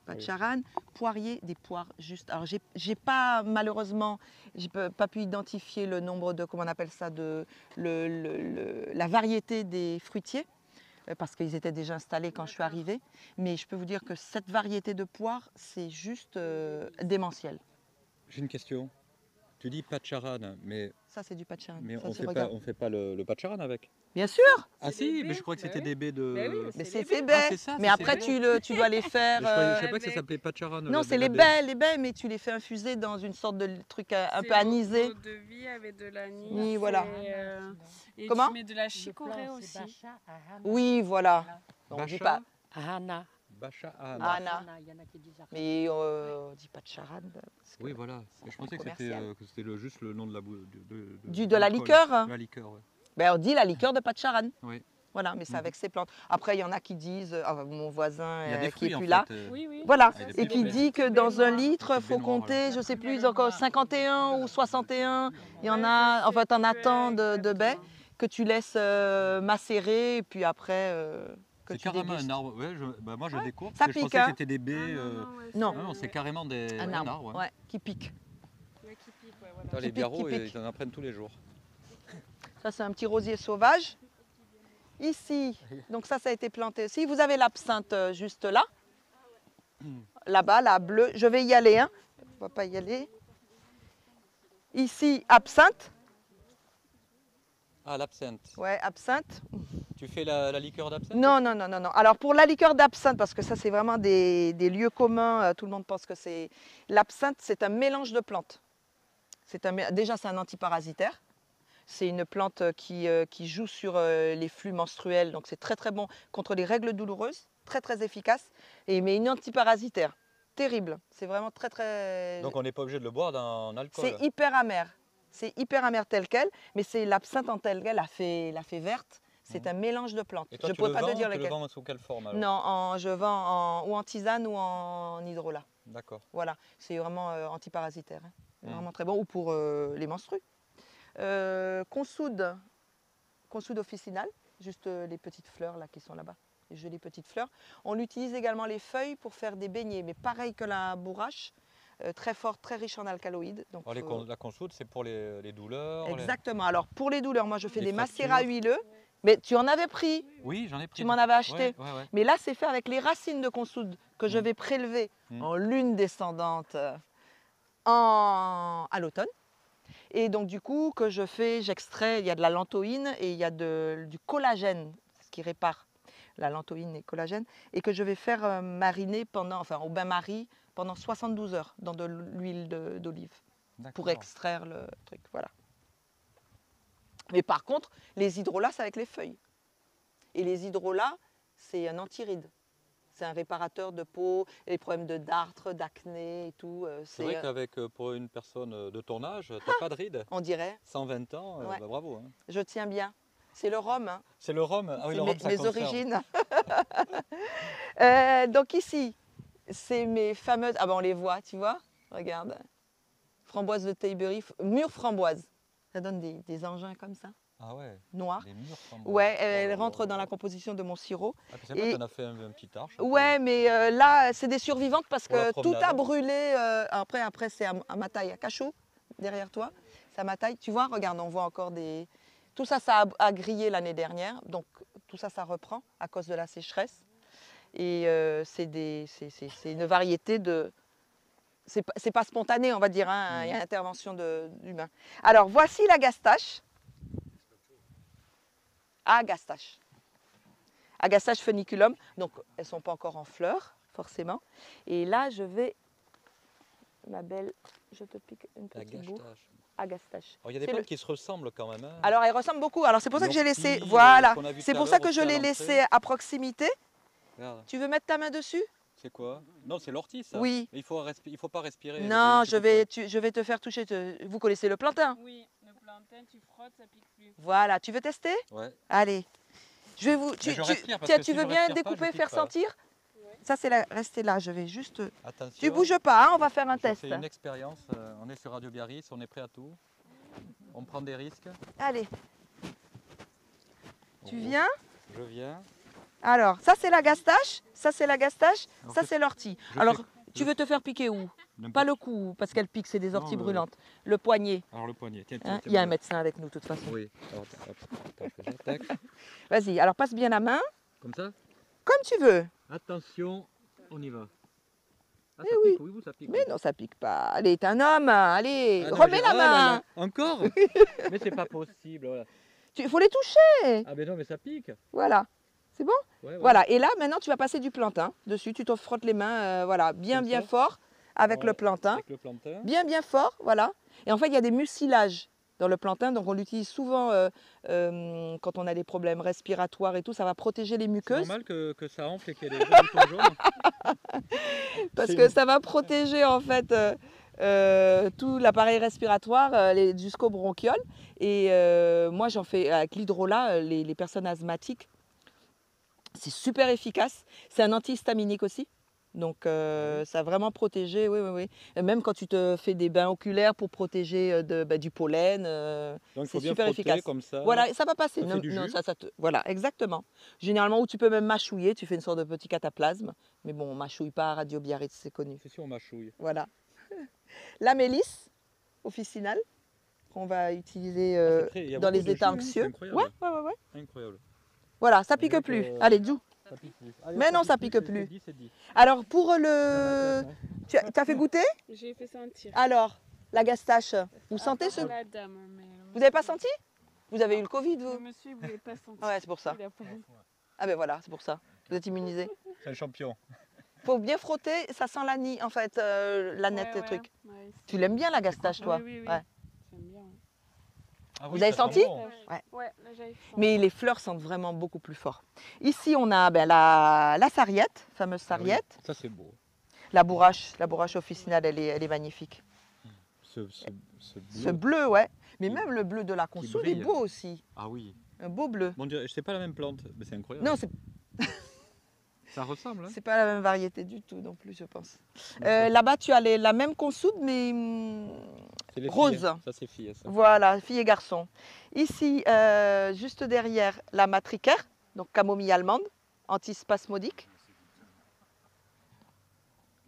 Patcharan, poirier, des poires juste. Alors, j'ai pas, malheureusement, j'ai pas pu identifier le nombre de, comment on appelle ça, la variété des fruitiers, parce qu'ils étaient déjà installés quand je suis arrivée. Mais je peux vous dire que cette variété de poires, c'est juste démentiel. J'ai une question. Tu dis patcharan, mais Ça, c'est du patcharan. Mais Ça, on c'est- fait regarde. pas, on fait pas le patcharan avec. Bien sûr, Ah C'est des si, baies. mais je crois que c'était Bah des baies de. Bah oui, mais c'est c'est les baies. Ah, c'est ça, Mais c'est après, ces tu dois les faire. Je savais pas que baies. ça s'appelait patcharan. Non, c'est les baies, mais tu les fais infuser dans une sorte de truc un peu anisé. de vie avec de l'anis. Oui, voilà. Et Comment tu mets de la chicorée aussi. Oui, voilà. On ne dit pas Ahana. Bacha Anna, Il y en a qui disent mais on ne dit pas de charade. parce que- Oui, voilà. Mais je pensais que c'était commercial. juste le nom de la De la liqueur, hein. De la liqueur, ouais. Ben, on dit la liqueur de patcharan. Oui. Voilà, mais c'est Mhm. avec ces plantes. Après, il y en a qui disent, mon voisin Il y a des qui fruits n'est en plus fait. là, Oui, oui. voilà, Ah, il y a et des qui baies dit que noires. dans un Des litre, baies il faut noires, compter, là. je ne sais plus, encore 51 ou 61. Il y en a, en fait, on attend de baies que tu laisses macérer, et puis après, que C'est tu carrément dégustes. un arbre. Ouais, moi je découvre. ça parce que je pique, pensais hein. que c'était des baies. Non. Non, c'est carrément Un arbre, ouais. ouais, qui pique. Attends, les pique, biarros, qui pique. ils en apprennent tous les jours. Ça, c'est un petit rosier sauvage. Ici, donc ça a été planté aussi. Vous avez l'absinthe juste là. Là-bas, la bleue. Je vais y aller, hein. On va pas y aller. Ici, absinthe. Ah, l'absinthe. Ouais, absinthe. Tu fais la liqueur d'absinthe? Non, non, non, non, non. Alors pour la liqueur d'absinthe, parce que ça c'est vraiment des lieux communs, tout le monde pense que c'est... L'absinthe, c'est un mélange de plantes. Déjà, c'est un antiparasitaire. C'est une plante qui joue sur les flux menstruels, donc c'est très très bon contre les règles douloureuses, très très efficace. Mais une antiparasitaire, terrible. C'est vraiment très très... Donc on n'est pas obligé de le boire en alcool. C'est hyper amer. C'est hyper amer tel quel, mais c'est l'absinthe en tel quel, la fée verte. C'est un mélange de plantes. Et toi, Je tu pourrais le pas te vends, dire tu le lequel. vends sous quelle forme alors? Non, je vends ou en tisane ou en hydrolat. D'accord. Voilà, c'est vraiment antiparasitaire. Hein. C'est Mm. vraiment très bon. Ou pour les menstrues. Consoude officinale, juste les petites fleurs là qui sont là-bas, les jolies petites fleurs. On utilise également les feuilles pour faire des beignets, mais pareil que la bourrache, très forte, très riche en alcaloïdes. Donc, Alors, la consoude, c'est pour les douleurs. exactement. Alors pour les douleurs, moi je fais Les des fractures. macérats huileux. Mais tu en avais pris, Oui, j'en ai pris. tu m'en avais acheté. Ouais, ouais. Mais là, c'est fait avec les racines de consoude que je vais prélever en lune descendante à l'automne. Et donc, du coup, que j'extrais, il y a de la lantoïne et il y a du collagène, ce qui répare la lantoïne et le collagène, et que je vais faire mariner au bain-marie pendant 72 heures dans de l'huile d'olive pour extraire le truc. Voilà. Mais par contre, les hydrolats, c'est avec les feuilles. Et les hydrolats, c'est un antiride. C'est un réparateur de peau, les problèmes de dartre, d'acné et tout. C'est vrai qu'avec pour une personne de ton âge, t'as pas de rides. On dirait, 120 ans, Ouais. bah, bravo. Hein. je tiens bien. C'est le rhum, hein. C'est le rhum. Ah oui, C'est le rhum, ça mes conserve. origines. Donc ici, c'est mes fameuses... Ah ben on les voit, tu vois. Regarde. Framboise de Taybury, mûre framboise. Ça donne des engins comme ça, Ah ouais. noirs. Les mûres framboises. Ouais, Oh là elle là rentre là dans là. la composition de mon sirop. Ah, puis c'est vrai Et- qu'on a fait un petit arche. Ouais, mais là, c'est des survivantes parce Pour la que tout promenade. a brûlé. Après c'est à ma taille, à Cachot, derrière toi. C'est à ma taille. Tu vois, regarde, on voit encore des... Tout ça, ça a grillé l'année dernière. Donc, tout ça, ça reprend à cause de la sécheresse. Et c'est une variété de... C'est pas spontané, on va dire. Hein. Il y a intervention d'humains. Alors, voici la gastache. Agastache. Agastache funiculum. Donc, elles ne sont pas encore en fleurs, forcément. Et là, je vais... Ma belle, je te pique une La petite boue. gâche-tâche. Agastache. Alors, il y a des C'est plantes le- qui se ressemblent quand même. Hein. Alors, elles ressemblent beaucoup. Alors, c'est pour ça que j'ai laissé... L'ortie, Voilà. qu'on a vu C'est tout à pour ça l'heure que je aussi à l'ai l'entrée. laissé à proximité. Regarde, Tu veux mettre ta main dessus? c'est quoi? Non, c'est l'ortie ça. Oui. Mais il faut pas respirer. Non, C'est je vais te faire toucher. Vous connaissez le plantain? Oui, le plantain, tu frottes, ça pique plus. Voilà. Tu veux tester? Ouais. Allez. Je vais vous. Mais je respire parce Tiens, que tu si veux je bien respire pas, découper, je faire pique pas. sentir? Ça, c'est la. Restez là, je vais juste. Attention. Tu bouges pas, hein, on va faire un Je test. fais une expérience. On est sur Radio Biarritz, on est prêt à tout. On prend des risques. Allez, tu Oh, viens? Je viens. Alors, ça c'est la gastache, ça c'est la gastache, Alors, ça je- c'est l'ortie. je Alors, fais- tu veux te faire piquer où? N'importe- Pas le cou, parce qu'elle pique, c'est des Non, orties le- brûlantes. Le poignet, Alors le poignet. Tiens, hein, tiens, il y a un tiens, médecin avec nous de toute façon. Oui. Alors, attends, je fais ça. Tac. Vas-y, alors passe bien la main, Comme ça. comme tu veux. Attention, on y va. Ah, Eh ça oui. pique, oui, ça pique. Mais oui. non, ça pique pas. Allez, t'es un homme, allez, Ah non, remets j'ai- la ah là main. là, encore. Mais c'est pas possible. Voilà. Il faut les toucher. Ah mais non, mais ça pique. Voilà, c'est bon? Ouais, ouais. Voilà, et là maintenant tu vas passer du plantain dessus, tu te frottes les mains, voilà, bien Comme bien ça. fort avec Ouais, le plantain. Avec le plantain. Bien bien fort, voilà. Et en fait, il y a des mucilages dans le plantain, donc on l'utilise souvent quand on a des problèmes respiratoires et tout, ça va protéger les C'est muqueuses, normal que ça enfle et qu'il y ait des boutons jaunes. parce c'est- que ça va protéger en fait tout l'appareil respiratoire jusqu'aux bronchioles. Et moi, j'en fais avec l'hydrolat, les personnes asthmatiques, c'est super efficace. C'est un antihistaminique aussi. Donc ça a vraiment protégé, oui, oui, oui. Et même quand tu te fais des bains oculaires pour protéger du pollen, Donc il c'est faut bien super frotter efficace. comme ça. Voilà, ça va passer. Ça fait du jus. Voilà, exactement. Généralement, où tu peux même mâchouiller, tu fais une sorte de petit cataplasme. Mais bon, on mâchouille pas à Radio Biarritz, c'est connu. C'est sûr, on mâchouille. Voilà. La mélisse officinale qu'on va utiliser C'est très- il y a dans beaucoup les de états jus, hein, anxieux. c'est incroyable. Ouais, ouais, ouais, ouais. Incroyable. Voilà, ça On pique dirait plus. que- Allez, Djou. Ça pique plus. Allez, Mais non, ça pique c'est plus. dit, c'est dit. Alors pour le... Tu as fait goûter? J'ai fait sentir. Alors, la gastache, vous sentez ce... La dame, mais Vous n'avez pas senti? Vous avez eu le Covid, Le vous? monsieur ne voulait pas sentir. Ouais, c'est pour ça. Il a pas voulu. Ah ben voilà, c'est pour ça. Vous êtes immunisé. C'est un champion. Faut bien frotter, ça sent l'anis en fait, la nette, Ouais, le ouais. truc. Ouais, Tu l'aimes bien la gastache, toi? Oui, oui, oui. Ouais. J'aime bien. Ah Vous avez ça sent senti? bon. Ouais. Ouais, là j'avais faim. Mais les fleurs sentent vraiment beaucoup plus fort. Ici, on a la sarriette, fameuse Ah oui, sarriette. Ça c'est beau. La bourrache officinale, elle est magnifique. Ce Ce bleu. bleu, ouais. Mais Qui- même le bleu de la consoude est brille. beau aussi. Ah oui. Un beau bleu. Bon, c'est pas la même plante, mais c'est incroyable. Non, c'est Ça ressemble. Hein. c'est pas la même variété du tout non plus, je pense. Là-bas, tu as la même consoude, mais C'est les rose. filles, hein. Ça c'est filles. Ça. voilà, filles et garçons. Ici, juste derrière, la matricaire, donc camomille allemande, antispasmodique.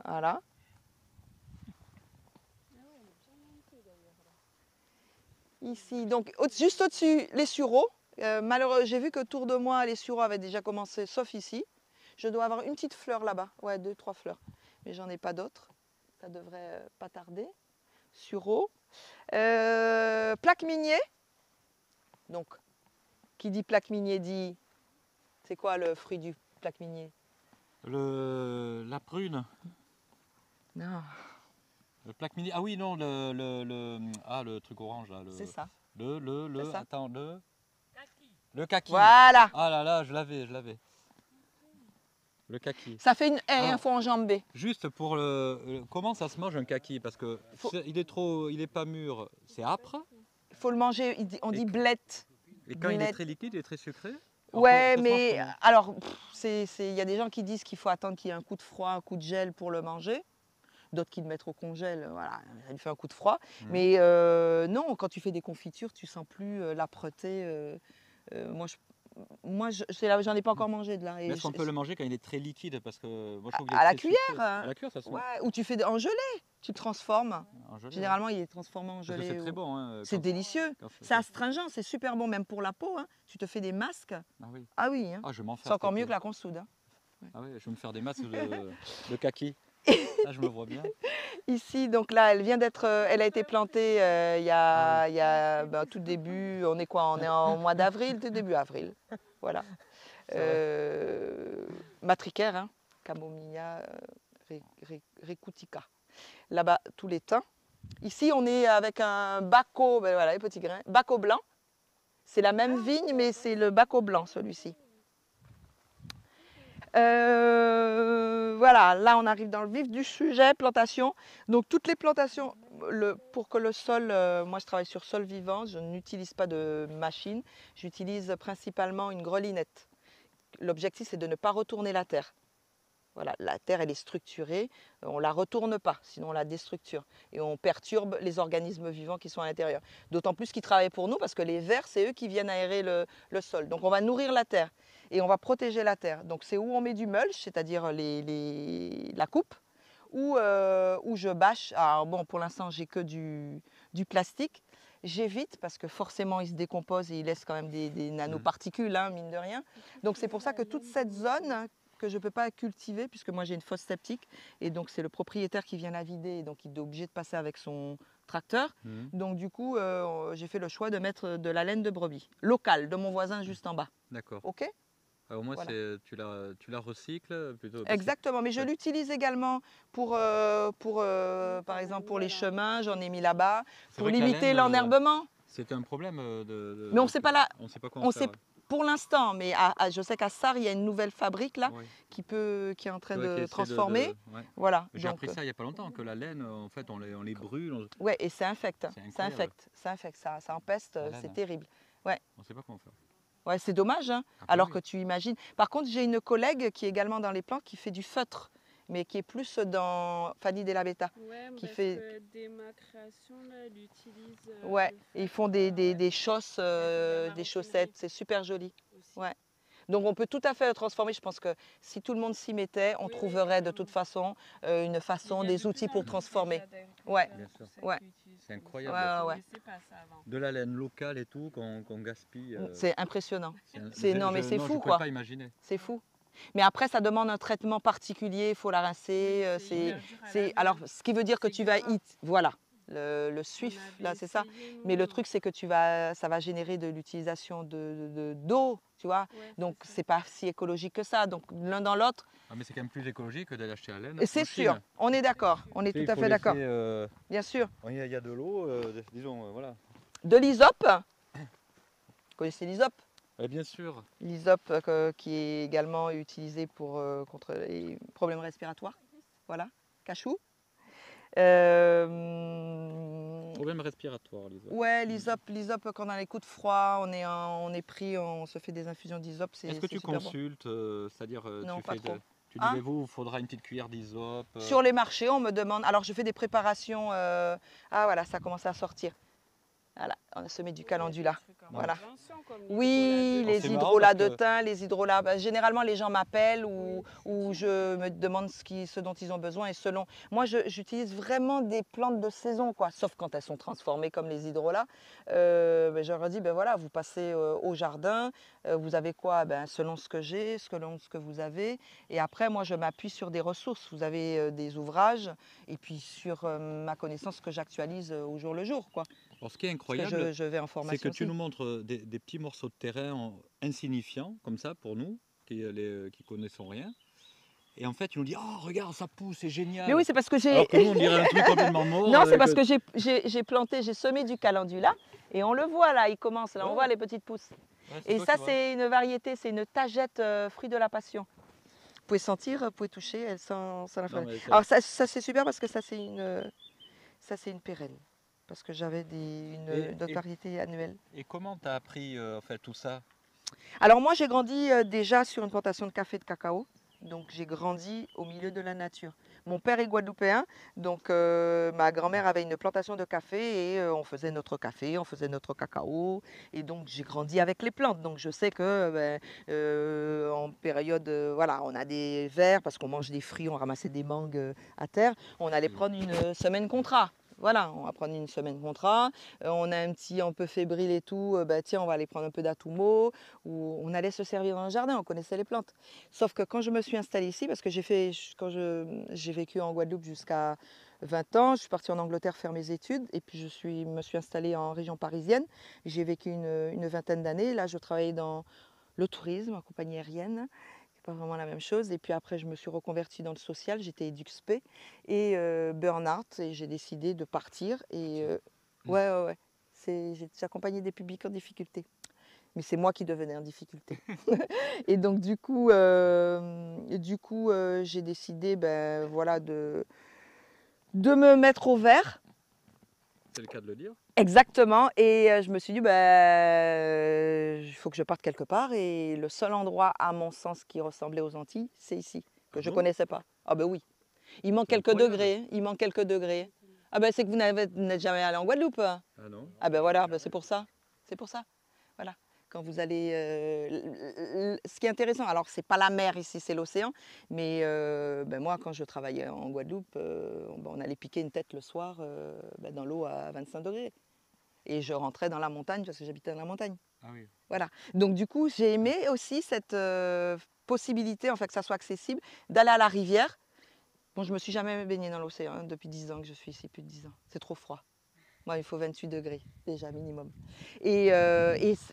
Voilà. Ici, donc juste au-dessus, les sureaux. Malheureux, j'ai vu que autour de moi, les sureaux avaient déjà commencé, sauf ici. Je dois avoir une petite fleur là-bas, ouais, 2-3 fleurs, mais j'en ai pas d'autres. Ça devrait pas tarder. Sureau. Plaque minier. Donc, qui dit plaque minier dit. C'est quoi le fruit du plaque minier? La prune. Non, Le plaque mini. Ah oui, non, le truc orange là. c'est ça. Le. ça. Attends, le kaki. Voilà. Ah là là, je l'avais. Le kaki. Ça fait une Alors, info enjambée. Juste pour comment ça se mange un kaki? Parce que il est pas mûr, c'est âpre. Il faut le manger, on dit blette. Et quand il est Blette. très liquide, il est très sucré. Alors, Ouais, ça se mange mais comment? alors, il y a des gens qui disent qu'il faut attendre qu'il y ait un coup de froid, un coup de gel pour le manger. D'autres qui le mettent au congèle, voilà, ça lui fait un coup de froid. Mhm. Mais non, quand tu fais des confitures, tu sens plus l'âpreté. J'en ai pas encore mangé de là. Et Mais est-ce qu'on peut le manger quand il est très liquide? Parce que moi je trouve qu'il à est la très cuillère, sucré. hein. À la cuillère, ça se mange. Ouais, ou tu fais en gelée, tu le transformes. En gelée, Généralement, il est transformé en ouais. Parce que gelée. c'est très ou- bon. Hein, C'est quand- délicieux. quand C'est astringent, c'est super bon, même pour la peau. Hein. Tu te fais des masques. Ah oui. Ah oui, hein. Ah, je vais m'en faire. C'est encore cet mieux été. que la consoude. Hein. Ah oui, je vais me faire des masses de kaki. Là, je me vois bien. Ici, donc là, elle vient d'être, elle a été plantée il y a tout début. On est quoi? On est en mois d'avril, tout début avril. Voilà. Matricaire, hein, Camomilla recutica. Là-bas, tous les teints. Ici, on est avec un baco, ben voilà, les petits grains, baco blanc. C'est la même vigne, mais c'est le baco blanc, celui-ci. Voilà, là on arrive dans le vif du sujet, plantation. Donc toutes les plantations, pour que le sol, moi je travaille sur sol vivant, je n'utilise pas de machine, j'utilise principalement une grelinette. l'objectif, c'est de ne pas retourner la terre. Voilà, la terre, elle est structurée, on ne la retourne pas, sinon on la déstructure. Et on perturbe les organismes vivants qui sont à l'intérieur. D'autant plus qu'ils travaillent pour nous, parce que les vers, c'est eux qui viennent aérer le sol. Donc on va nourrir la terre et on va protéger la terre. Donc c'est où on met du mulch, c'est-à-dire la coupe, où je bâche. Alors bon, pour l'instant, j'ai que du plastique. J'évite parce que forcément, il se décompose et il laisse quand même des nanoparticules, hein, mine de rien. Donc c'est pour ça que toute cette zone que je ne peux pas cultiver, puisque moi j'ai une fosse septique, et donc c'est le propriétaire qui vient la vider, et donc il est obligé de passer avec son tracteur. Donc du coup, j'ai fait le choix de mettre de la laine de brebis, locale, de mon voisin juste en bas. D'accord. Ok. Au moins, Voilà. tu la recycles plutôt. Exactement, mais je l'utilise également pour par exemple, pour les chemins, j'en ai mis là-bas, pour limiter l'enherbement. C'est un problème Mais on ne sait pas là. On ne sait pas comment faire. Pour l'instant, mais je sais qu'à Sarre, il y a une nouvelle fabrique là, Oui. qui est en train de transformer. Ouais. Voilà. J'ai appris ça il n'y a pas longtemps, que la laine, en fait, on les brûle. Ouais, et ça infecte. Ça infecte, ça empeste, c'est terrible. Ouais. On ne sait pas comment faire. Ouais, c'est dommage, hein, alors que tu imagines. Par contre, j'ai une collègue qui est également dans les plantes, qui fait du feutre, mais qui est plus dans Fanny Della Beta. Ouais, qui parce fait... que Dema Création, là, elle utilise... ouais, ils font des chausses, des chaussettes, c'est super joli. Ouais. Donc on peut tout à fait le transformer. Je pense que si tout le monde s'y mettait, on trouverait de toute façon une façon, des outils pour transformer. Ouais. Ouais. C'est incroyable. Ouais. De la laine locale et tout, qu'on gaspille. C'est impressionnant. Non, mais c'est fou, je quoi. peux pas imaginer. C'est fou. Mais après, ça demande un traitement particulier. Il faut la rincer. Alors, ce qui veut dire que tu vas voilà. Le suif, là, c'est ça. Mais le truc, c'est que ça va générer de l'utilisation d'eau, tu vois. Ouais, donc, c'est pas si écologique que ça. Donc, l'un dans l'autre. Ah, mais c'est quand même plus écologique que d'aller acheter la laine. C'est sûr, on est d'accord. On est tout à fait d'accord. Bien sûr. Il y a de l'eau, disons, voilà. De l'hysope. Vous connaissez l'hysope? Bien sûr. L'hysope qui est également utilisé contre les problèmes respiratoires. Voilà, cachou. Problème respiratoire, l'hysope. Ouais, l'hysope, quand on a les coups de froid, on est pris, on se fait des infusions d'hysope. Est-ce que tu consultes, c'est-à-dire non, pas trop. Tu dis, il faudra une petite cuillère d'hysope. Sur les marchés, on me demande. Alors, je fais des préparations. Ah, voilà, ça commence à sortir. Voilà, on a semé du calendula. Voilà. Oui, les hydrolats de thym, les hydrolats. Généralement, les gens m'appellent ou je me demande ce dont ils ont besoin. Et selon. Moi, j'utilise vraiment des plantes de saison, quoi. Sauf quand elles sont transformées comme les hydrolats. Je leur dis, voilà, vous passez au jardin. Vous avez quoi? Selon ce que j'ai, selon ce que vous avez. Et après, moi, je m'appuie sur des ressources. Vous avez des ouvrages. Et puis sur ma connaissance que j'actualise au jour le jour, quoi. Alors, ce qui est incroyable, c'est que tu nous montres des petits morceaux de terrain insignifiants, comme ça, pour nous, qui connaissons rien. Et en fait, tu nous dis, oh, regarde, ça pousse, c'est génial. Mais oui, c'est parce que j'ai... Alors que nous, on dirait un truc complètement mort. Non, c'est parce que j'ai semé du calendula. Et on le voit, là, il commence. Là, on voit les petites pousses. Ouais, et ça, c'est une variété, c'est une tagette fruit de la passion. Vous pouvez sentir, vous pouvez toucher, elle sent la fleur. Alors ça c'est super parce que ça, c'est une pérenne. Parce que j'avais d'autres variétés annuelles. Et comment tu as appris en fait, tout ça? Alors moi, j'ai grandi déjà sur une plantation de café et de cacao. Donc j'ai grandi au milieu de la nature. Mon père est guadeloupéen, donc ma grand-mère avait une plantation de café et on faisait notre café, on faisait notre cacao. Et donc j'ai grandi avec les plantes. Donc je sais que en période, voilà, on a des vers parce qu'on mange des fruits, on ramassait des mangues à terre. On allait prendre une semaine contrat. Voilà, on va prendre une semaine contrat, on a un petit un peu fébrile et tout, tiens, on va aller prendre un peu d'atumo, ou on allait se servir dans le jardin, on connaissait les plantes. Sauf que quand je me suis installée ici, parce que j'ai vécu en Guadeloupe jusqu'à 20 ans, je suis partie en Angleterre faire mes études, et puis me suis installée en région parisienne, j'ai vécu une vingtaine d'années, là je travaillais dans le tourisme, en compagnie aérienne. Pas vraiment la même chose. Et puis après, je me suis reconvertie dans le social. J'étais EduxP et burn-out et j'ai décidé de partir. Et ouais. J'ai accompagné des publics en difficulté. Mais c'est moi qui devenais en difficulté. Et donc du coup, j'ai décidé, voilà, de me mettre au vert. C'est le cas de le dire. Exactement. Et je me suis dit, il faut que je parte quelque part. Et le seul endroit, à mon sens, qui ressemblait aux Antilles, c'est ici, que je ne connaissais pas. Ah ben oui. Il manque quelques degrés. Il manque quelques degrés. Ah ben c'est que vous n'êtes jamais allé en Guadeloupe. Ah non. Ah ben voilà, c'est pour ça. C'est pour ça. Voilà. Quand vous allez... ce qui est intéressant, alors c'est pas la mer ici, c'est l'océan, mais moi quand je travaillais en Guadeloupe, on allait piquer une tête le soir dans l'eau à 25 degrés. Et je rentrais dans la montagne parce que j'habitais dans la montagne. Ah oui. Voilà. Donc du coup, j'ai aimé aussi cette possibilité, en fait, que ça soit accessible, d'aller à la rivière. Bon, je me suis jamais baignée dans l'océan hein, depuis 10 ans que je suis ici, plus de 10 ans. C'est trop froid. Moi, il faut 28 degrés, déjà, minimum. Et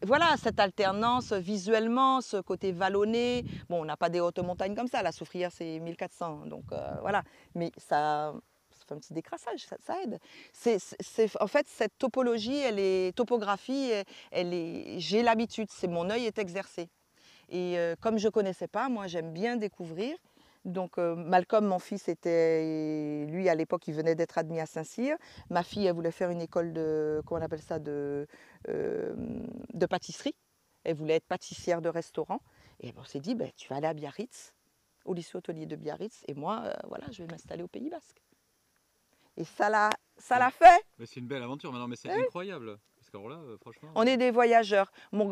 voilà, cette alternance visuellement, ce côté vallonné. Bon, on n'a pas des hautes montagnes comme ça. La Soufrière, c'est 1400. Donc, voilà. Mais ça fait un petit décrassage, ça aide. En fait, cette topographie, j'ai l'habitude. Mon œil est exercé. Et comme je ne connaissais pas, moi, j'aime bien découvrir. Donc Malcolm, mon fils, lui à l'époque, il venait d'être admis à Saint-Cyr. Ma fille, elle voulait faire une école de, comment on appelle ça, de pâtisserie. Elle voulait être pâtissière de restaurant. Et on s'est dit, tu vas aller à Biarritz, au lycée hôtelier de Biarritz. Et moi, voilà, je vais m'installer au Pays Basque. Et ça l'a fait. Mais c'est une belle aventure maintenant, mais c'est incroyable. Parce que là, franchement. On est des voyageurs. Mon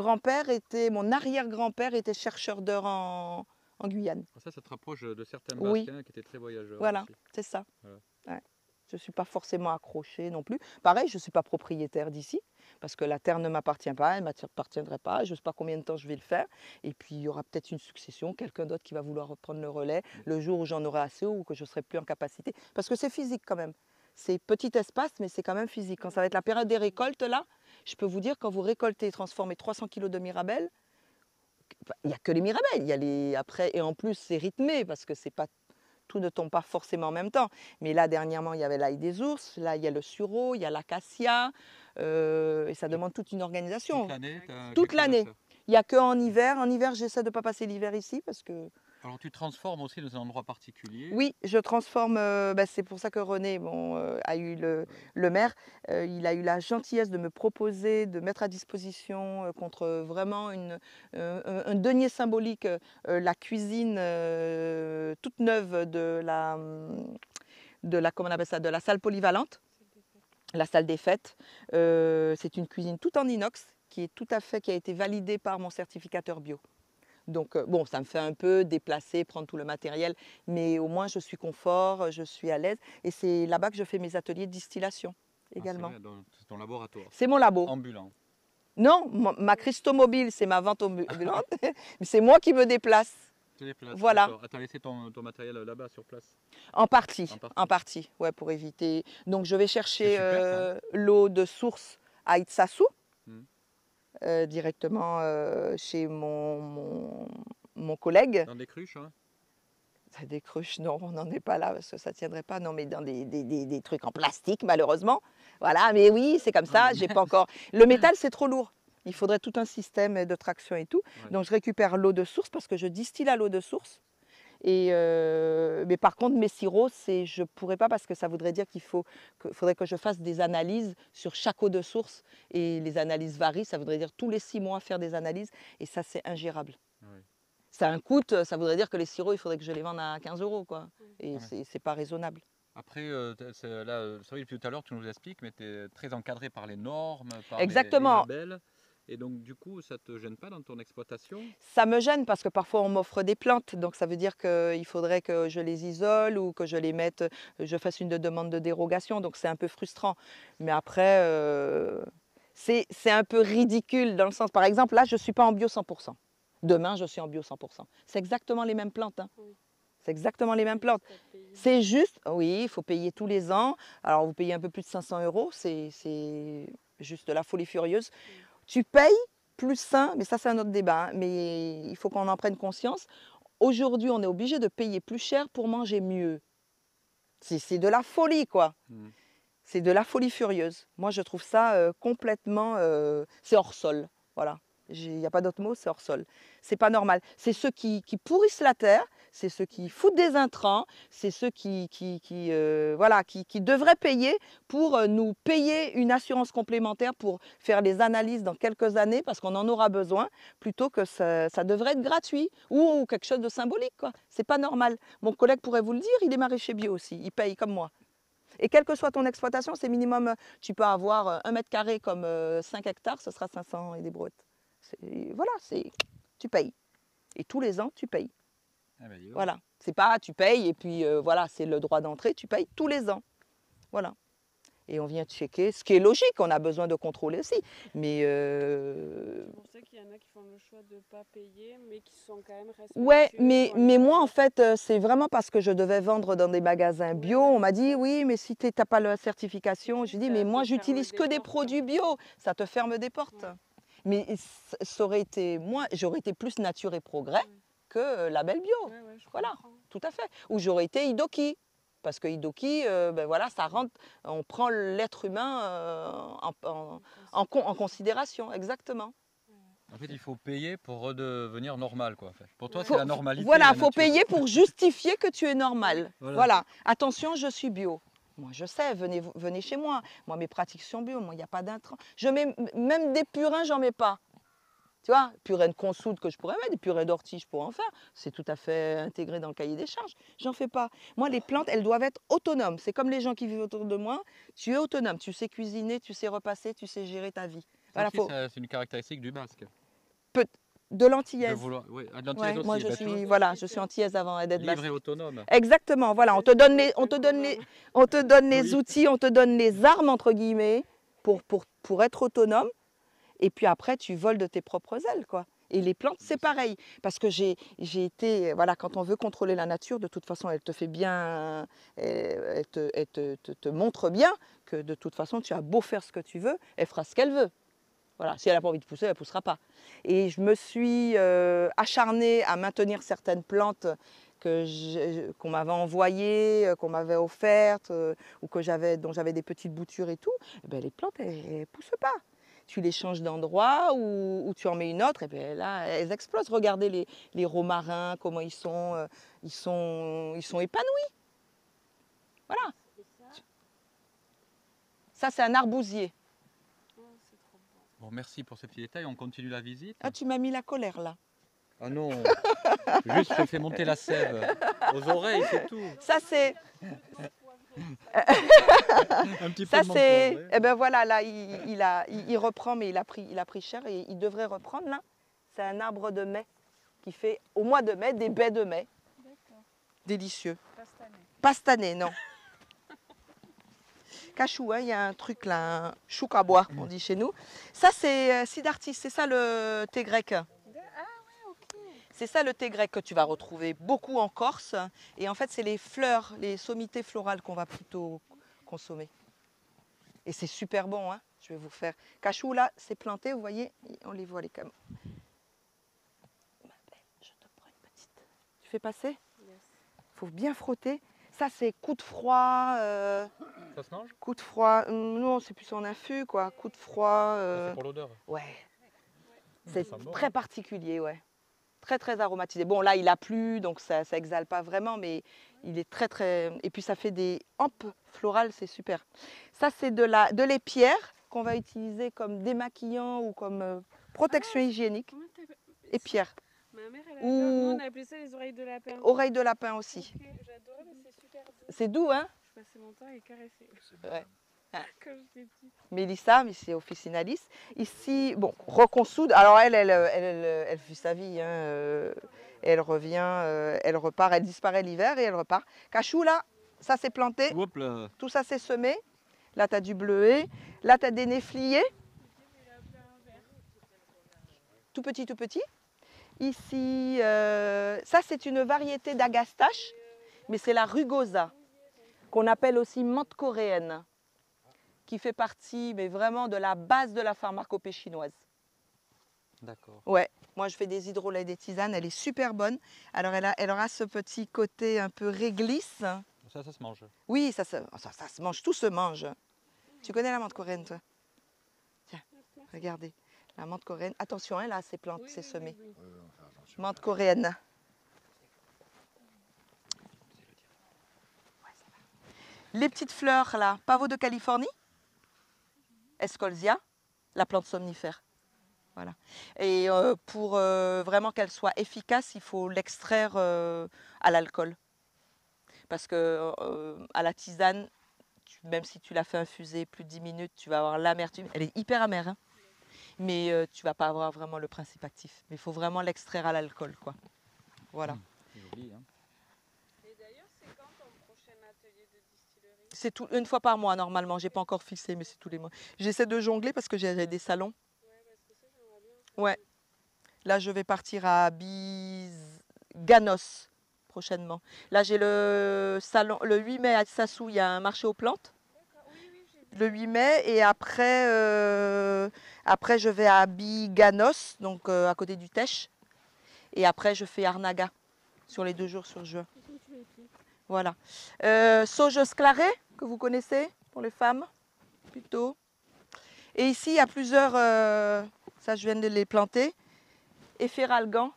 arrière-grand-père était chercheur d'heures en Guyane. Ça te rapproche de certains Basquiens qui étaient très voyageurs. Voilà, c'est ça. Voilà. Ouais. Je ne suis pas forcément accrochée non plus. Pareil, je ne suis pas propriétaire d'ici, parce que la terre ne m'appartient pas, elle ne m'appartiendrait pas. Je ne sais pas combien de temps je vais le faire. Et puis, il y aura peut-être une succession, quelqu'un d'autre qui va vouloir reprendre le relais le jour où j'en aurai assez ou que je ne serai plus en capacité. Parce que c'est physique quand même. C'est petit espace, mais c'est quand même physique. Quand ça va être la période des récoltes, là, je peux vous dire, quand vous récoltez et transformez 300 kg de mirabelle, il n'y a que les mirabelles, il y a après, et en plus c'est rythmé parce que tout ne tombe pas forcément en même temps. Mais là dernièrement il y avait l'ail des ours, là il y a le sureau, il y a l'acacia, et ça demande toute une organisation. Toute l'année. Il n'y a qu'en hiver. En hiver j'essaie de ne pas passer l'hiver ici parce que... Alors tu transformes aussi dans un endroit particulier? Oui, je transforme, c'est pour ça que René a eu le maire, il a eu la gentillesse de me proposer de mettre à disposition contre vraiment un denier symbolique la cuisine toute neuve de comment on appelle ça, de la salle polyvalente, la salle des fêtes. C'est une cuisine toute en inox qui a été validée par mon certificateur bio. Donc bon, ça me fait un peu déplacer, prendre tout le matériel, mais au moins je suis confort, je suis à l'aise. Et c'est là-bas que je fais mes ateliers de distillation également. C'est ton laboratoire? C'est mon labo. Ambulant? Non, ma Christomobile, c'est ma vente ambulante, mais c'est moi qui me déplace. Tu déplaces, voilà. Tu as laissé ton matériel là-bas sur place? En partie, ouais, pour éviter. Donc je vais chercher l'eau de source à Itsasou. Directement chez mon collègue. Dans des cruches, hein? Des cruches, non, on n'en est pas là parce que ça ne tiendrait pas. Non, mais dans des trucs en plastique, malheureusement. Voilà, mais oui, c'est comme ça, j'ai pas encore... Le métal, c'est trop lourd. Il faudrait tout un système de traction et tout. Ouais. Donc je récupère l'eau de source parce que je distille à l'eau de source. Mais par contre, mes sirops, je ne pourrais pas parce que ça voudrait dire faudrait que je fasse des analyses sur chaque eau de source. Et les analyses varient, ça voudrait dire tous les 6 mois faire des analyses. Et ça, c'est ingérable. Oui. Ça a un coût, ça voudrait dire que les sirops, il faudrait que je les vende à 15 €, quoi. Et c'est pas raisonnable. Après, là, c'est vrai, depuis tout à l'heure, tu nous expliques, mais tu es très encadré par les normes, par exactement. les labels. Et donc, du coup, ça ne te gêne pas dans ton exploitation? Ça me gêne parce que parfois, on m'offre des plantes. Donc, ça veut dire qu'il faudrait que je les isole ou que je les mette, je fasse une demande de dérogation. Donc, c'est un peu frustrant. Mais après, c'est un peu ridicule dans le sens... Par exemple, là, je ne suis pas en bio 100%. Demain, je suis en bio 100%. C'est exactement les mêmes plantes. Hein. Oui. C'est exactement les mêmes plantes. C'est juste... Oui, il faut payer tous les ans. Alors, vous payez un peu plus de 500 €. C'est juste de la folie furieuse. Oui. Tu payes plus sain, mais ça c'est un autre débat, hein, mais il faut qu'on en prenne conscience. Aujourd'hui, on est obligé de payer plus cher pour manger mieux. C'est de la folie, quoi. C'est de la folie furieuse. Moi, je trouve ça complètement... c'est hors sol, voilà. Il n'y a pas d'autre mot, c'est hors sol. C'est pas normal. C'est ceux qui pourrissent la terre, c'est ceux qui foutent des intrants, c'est ceux voilà, qui devraient payer pour nous payer une assurance complémentaire pour faire les analyses dans quelques années parce qu'on en aura besoin, plutôt que ça devrait être gratuit ou quelque chose de symbolique, quoi. C'est pas normal. Mon collègue pourrait vous le dire, il est maraîcher bio aussi, il paye comme moi. Et quelle que soit ton exploitation, c'est minimum, tu peux avoir 1 mètre carré comme 5 hectares, ce sera 500 et des brouettes. Voilà, tu payes. Et tous les ans, tu payes. Ah ben, Voilà, c'est pas tu payes et puis voilà, c'est le droit d'entrée, tu payes tous les ans. Voilà. Et on vient checker, ce qui est logique, on a besoin de contrôler aussi. Mais On sait qu'il y en a qui font le choix de ne pas payer, mais qui sont quand même respectueux. ouais, mais moi en fait, c'est vraiment parce que je devais vendre dans des magasins bio. On m'a dit oui, mais si tu n'as pas la certification, je dis mais moi j'utilise que des produits bio, ça te ferme des portes. Ouais. Mais ça aurait été, moi j'aurais été plus nature et progrès que label bio. Ouais, voilà, comprends. Tout à fait. Ou j'aurais été Idoki. Parce que Idoki, ben voilà, ça rentre, on prend l'être humain en considération, exactement. En fait, il faut payer pour redevenir normal, quoi. En fait. Pour toi, c'est la normalité. Voilà, il faut payer pour justifier que tu es normal. Voilà. Attention, je suis bio. Moi, je sais, venez chez moi. Moi, mes pratiques sont bio. Moi, il n'y a pas d'intrants. Je mets même des purins, j'en mets pas. Tu vois, purée de consoude que je pourrais mettre, des purées d'ortie, je pourrais en faire. C'est tout à fait intégré dans le cahier des charges. J'en fais pas. Moi, les plantes, elles doivent être autonomes. C'est comme les gens qui vivent autour de moi. Tu es autonome. Tu sais cuisiner, tu sais repasser, tu sais gérer ta vie. Voilà, c'est une caractéristique du basque. De l'antillaise. Oui, de l'antillaise aussi. Moi, je suis antillaise avant d'être basque. Libre et autonome. Exactement. Voilà, on te donne les outils, on te donne les armes, entre guillemets, pour être autonome. Et puis après, tu voles de tes propres ailes, quoi. Et les plantes, c'est pareil. Parce que j'ai été, voilà, quand on veut contrôler la nature, de toute façon, elle te fait bien, elle te montre bien que de toute façon, tu as beau faire ce que tu veux, elle fera ce qu'elle veut. Voilà, si elle n'a pas envie de pousser, elle ne poussera pas. Et je me suis acharnée à maintenir certaines plantes qu'on m'avait envoyées, qu'on m'avait offertes, ou dont j'avais des petites boutures et tout. Et bien, les plantes, elles ne poussent pas. Tu les changes d'endroit ou tu en mets une autre et bien là elles explosent. Regardez les romarins, comment ils sont épanouis. Voilà. Ça c'est un arbousier. Bon, merci pour ces petits détails. On continue la visite. Ah, tu m'as mis la colère là. Ah non. Juste je fais monter la sève aux oreilles, c'est tout. Ça c'est. Un petit peu ça c'est, et ben voilà, là il reprend, mais il a pris cher et il devrait reprendre là. C'est un arbre de mai qui fait au mois de mai des baies de mai. Délicieux. Pastané, non. Cachou, hein, il y a un truc là, un chouk à bois, on dit chez nous. Ça c'est Sidartis, c'est ça le thé grec. C'est ça le thé grec que tu vas retrouver beaucoup en Corse. Et en fait, c'est les fleurs, les sommités florales qu'on va plutôt consommer. Et c'est super bon, hein. Je vais vous faire. Cachou, là, c'est planté, vous voyez, on les voit les cam. Je te prends une petite. Tu fais passer ? Il faut bien frotter. Ça, c'est coup de froid. Ça se mange ? Coup de froid. Non, c'est plus en infus, quoi. Coup de froid. C'est pour l'odeur. Ouais. C'est très particulier, ouais. Très très aromatisé. Bon là il a plu donc ça exhale pas vraiment mais il est très très... Et puis ça fait des hampes florales, c'est super. Ça c'est de l'épière qu'on va utiliser comme démaquillant ou comme protection hygiénique. Épière. Ma mère elle a nous on a appelé ça les oreilles de lapin. Oreilles de lapin aussi. Okay, j'adorais mais c'est super doux. C'est doux hein. Je passais mon temps à les caresser. Ouais. Quand j'étais petite. Mélissa, mais c'est officinalis. Ici, bon, reconsoude. Alors elle fait sa vie. Hein, elle revient, elle repart, elle disparaît l'hiver et elle repart. Cachou, là, ça c'est planté. Hop là. Tout ça c'est semé. Là, tu as du bleuet. Là, tu as des néfliers. Tout petit, tout petit. Ici, ça c'est une variété d'agastache, mais c'est la rugosa, qu'on appelle aussi menthe coréenne, qui fait partie, mais vraiment de la base de la pharmacopée chinoise. D'accord. Ouais, moi je fais des hydrolats et des tisanes, elle est super bonne. Alors elle aura ce petit côté un peu réglisse. Ça se mange. Oui, ça se mange, tout se mange. Tu connais la menthe coréenne, toi? Tiens, regardez, la menthe coréenne. Attention, hein, là, c'est semé. Menthe coréenne. Les petites fleurs là, pavot de Californie, Escolzia, la plante somnifère. Voilà. Et pour vraiment qu'elle soit efficace, il faut l'extraire à l'alcool. Parce que à la tisane, même si tu la fais infuser plus de 10 minutes, tu vas avoir l'amertume. Elle est hyper amère, hein, mais tu vas pas avoir vraiment le principe actif. Mais il faut vraiment l'extraire à l'alcool, quoi. Voilà. C'est joli, hein. Et d'ailleurs, c'est quand ton prochain atelier de distillerie? C'est une fois par mois normalement. J'ai pas encore fixé, mais c'est tous les mois. J'essaie de jongler parce que j'ai des salons. Ouais, parce que ça, j'aimerais bien. Ouais. Là, je vais partir à Ganos prochainement. Là, j'ai le salon le 8 mai à Sassou, il y a un marché aux plantes. Le 8 mai et après, après je vais à Biganos, donc à côté du Tèche. Et après, je fais Arnaga sur les 2 jours sur juin. Voilà. Sauge Sclaré, que vous connaissez pour les femmes, plutôt. Et ici, il y a plusieurs, ça je viens de les planter. Éphéral-gant,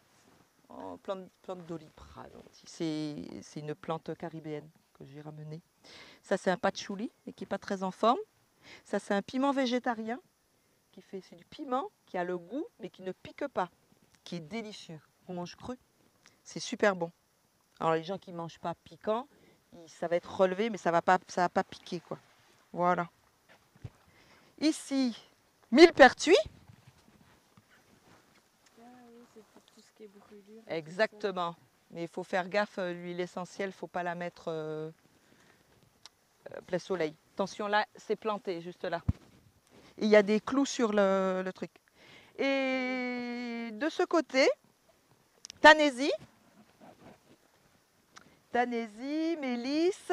plante d'oliprane. C'est une plante caribéenne que j'ai ramenée. Ça, c'est un patchouli, mais qui n'est pas très en forme. Ça, c'est un piment végétarien. C'est du piment qui a le goût, mais qui ne pique pas. Qui est délicieux. On mange cru. C'est super bon. Alors, les gens qui ne mangent pas piquant, ça va être relevé, mais ça va pas piquer, quoi. Voilà. Ici, millepertuis. Exactement. Mais il faut faire gaffe, l'huile essentielle, il ne faut pas la mettre plein soleil. Attention, là, c'est planté, juste là. Et il y a des clous sur le truc. Et de ce côté, Tanésie, mélisse,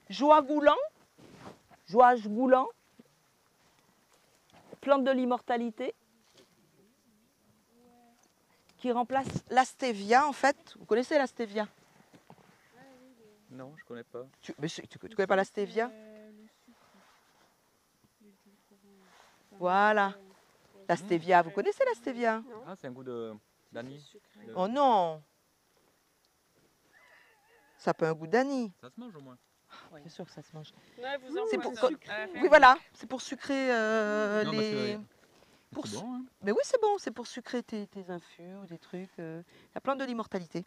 joie-goulant, plante de l'immortalité, qui remplace l'astévia en fait. Vous connaissez l'astévia? Non, je connais pas. Tu connais pas l'astévia? Voilà. L'astévia, vous connaissez l'astévia? Ah, c'est un goût d'anis. Oh non! Ça peut un goût d'anis. Ça se mange au moins. Bien sûr que ça se mange. Ouais, vous en C'est prenez pour, un sucre à la fin. oui, voilà, c'est pour sucrer Non, les. C'est bon, hein. Mais oui, c'est bon, c'est pour sucrer tes infus ou des trucs. La plante de l'immortalité,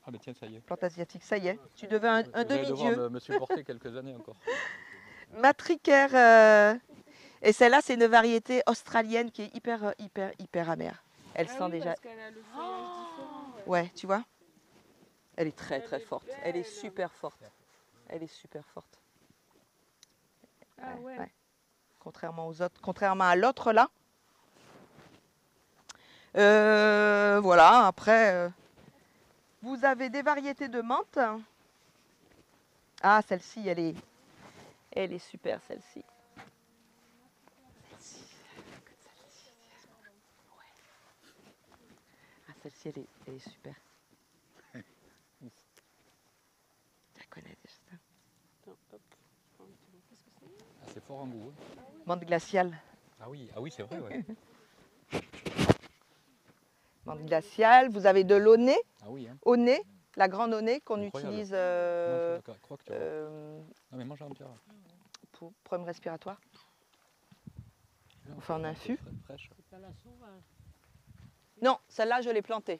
Ah, mais tiens, ça y est. plante asiatique, ça y est. Tu deviens un Vous allez devoir demi-dieu. me supporter quelques années encore. Matricaire. Et celle-là, c'est une variété australienne qui est hyper amère. Elle Ah sent oui, déjà. parce qu'elle a le feuillage différent. Ouais, tu vois? Elle est très Elle est forte. belle. Elle est super forte. Elle est super forte. Ah ouais. Contrairement aux autres, contrairement à l'autre là. Voilà, après, vous avez des variétés de menthe. Ah, celle-ci, elle est super, celle-ci. Ah, celle-ci, elle est super. Tu la connais déjà. Attends, hop. Je prends un petit peu. Qu'est-ce que c'est? Ah, c'est fort en goût. Hein. Menthe glaciale. Ah oui, c'est vrai, ouais. Menthe glaciale. Vous avez de l'aunay. Ah oui, hein. Aunay, la grande aunay qu'on Incroyable. utilise Non, je crois que tu as... Non, mais mange un petit. pour problème respiratoire. Enfin, en infus. Fraîche. C'est pas la sauvage. Non, celle-là, je l'ai plantée.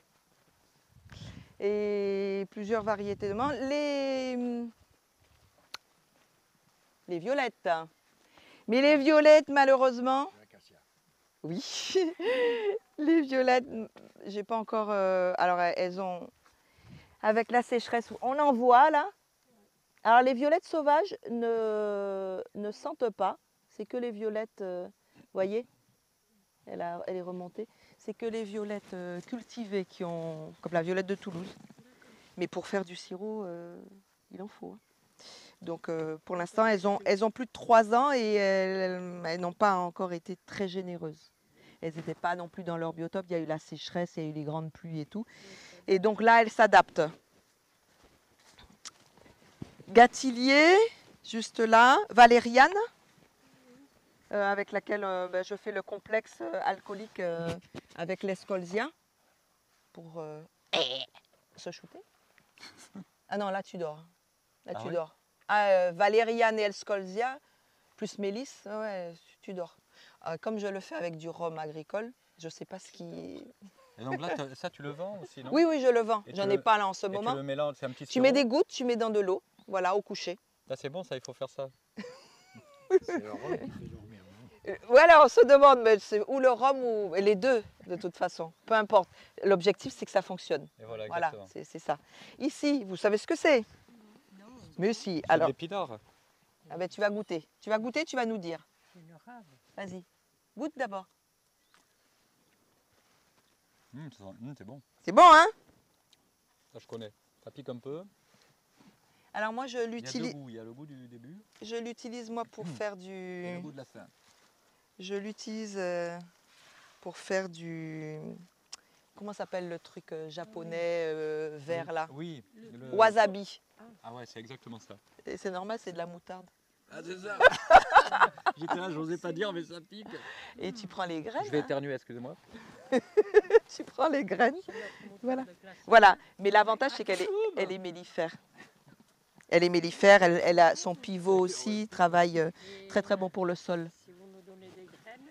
Et plusieurs variétés de menthe. Les violettes. Mais les violettes, malheureusement... Oui. Les violettes, j'ai pas encore... alors, elles ont... Avec la sécheresse, on en voit, là. Alors, les violettes sauvages ne sentent pas. C'est que les violettes... vous voyez, elle est remontée. C'est que les violettes cultivées qui ont, comme la violette de Toulouse. Mais pour faire du sirop, il en faut. Hein. Donc pour l'instant, elles ont plus de 3 ans et elles n'ont pas encore été très généreuses. Elles n'étaient pas non plus dans leur biotope. Il y a eu la sécheresse, il y a eu les grandes pluies et tout. Et donc là, elles s'adaptent. Gatilier, juste là. Valériane. Avec laquelle je fais le complexe alcoolique avec l'escolzia pour se shooter. Ah non, là tu dors. Là tu dors. Valériane et Elscolzia, plus mélisse, ouais, tu dors. Comme je le fais avec du rhum agricole, je ne sais pas ce qui... Et donc là, ça, tu le vends aussi, non? Oui, oui, je le vends. Et J'en tu ai le- pas là en ce Et tu moment. le mélanges, c'est un petit Tu mets sirop. des gouttes, tu mets dans de l'eau, voilà, au coucher. Là, c'est bon, ça, il faut faire ça. C'est le rhum qui fait dormir. Voilà, on se demande, mais c'est ou le rhum ou les deux, de toute façon. Peu importe. L'objectif, c'est que ça fonctionne. Et voilà, Voilà, exactement. c'est ça. Ici, vous savez ce que c'est? Mais si, C'est de alors, l'épinard. ah ben, tu vas goûter. Tu vas goûter, tu vas nous dire. C'est une rave. Vas-y, goûte d'abord. C'est bon. C'est bon, hein? Ça, je connais. Ça pique un peu. Alors moi, je Il y a deux l'utilise. goûts. Il y a le goût du début Je l'utilise moi pour faire et le du. goût de la fin. Je l'utilise pour faire du. Comment s'appelle le truc japonais vert là? Oui. Wasabi. Ah ouais, c'est exactement ça. Et c'est normal, c'est de la moutarde. Ah, c'est ça. J'étais là, j'osais pas dire, mais ça pique. Et tu prends les graines. Je vais hein. éternuer, excusez-moi. Tu prends les graines. Voilà. Voilà. Mais l'avantage, c'est qu'elle est, elle est mellifère. Elle est mellifère, elle a son pivot aussi, travaille très très bon pour le sol. Si vous nous donnez des graines,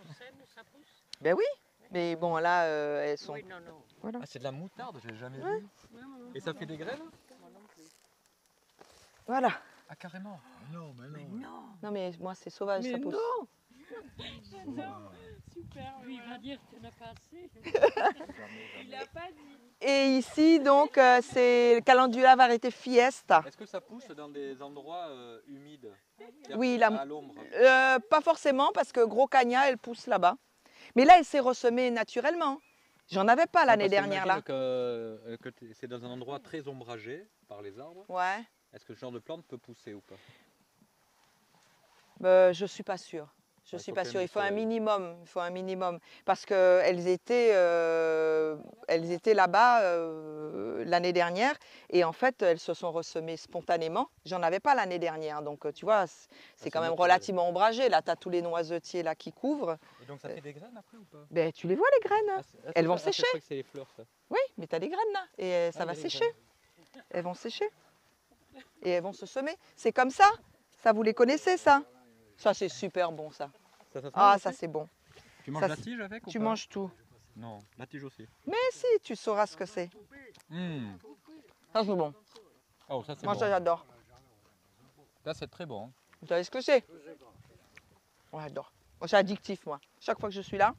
on sème, ça pousse. Ben oui, mais bon là, elles sont... Oui, non, non. Voilà. Ah, c'est de la moutarde, j'ai jamais vu. Ouais, moi non Et ça fait des graines? Moi non plus. Voilà. Ah, carrément. Non, mais non. Non mais moi c'est sauvage, ça pousse. Super. Lui, il va dire que tu n'as pas assez. Il a pas dit. Et ici donc c'est Calendula variété Fiesta. Est-ce que ça pousse dans des endroits humides? Oui, la- à l'ombre. Pas forcément parce que Gros Cagna elle pousse là-bas. Mais là elle s'est ressemée naturellement. J'en avais pas l'année dernière là. Que c'est dans un endroit très ombragé par les arbres. Ouais. Est-ce que ce genre de plante peut pousser ou pas? Je suis pas sûre. Je Ouais, suis faut pas quand sûre. même Il faut un du soleil. minimum. Il faut un minimum parce que elles étaient là-bas l'année dernière et en fait elles se sont ressemées spontanément. J'en avais pas l'année dernière, donc tu vois, c'est quand même naturel. relativement ombragé. Là, tu as tous les noisetiers là qui couvrent. Et donc ça fait des graines après ou pas? Ben, tu les vois les graines. Hein. Elles vont sécher. Je crois que c'est les fleurs ça. Oui, mais tu as des graines là et ça Ah, va il y a des sécher. Elles vont sécher et elles vont se semer. C'est comme ça. Ça, vous les connaissez ça? Ça, c'est super bon ça. Ça se Ah, mange ça aussi? c'est bon. Tu manges ça, la tige avec ou Tu pas? manges tout. Non, la tige aussi. Mais si, tu sauras ce que c'est. Ça, c'est bon. Oh, ça c'est Moi, bon. ça, j'adore. Là c'est très bon. Vous savez ce que c'est? Moi, j'adore. Moi, c'est addictif, moi. Chaque fois que je suis là.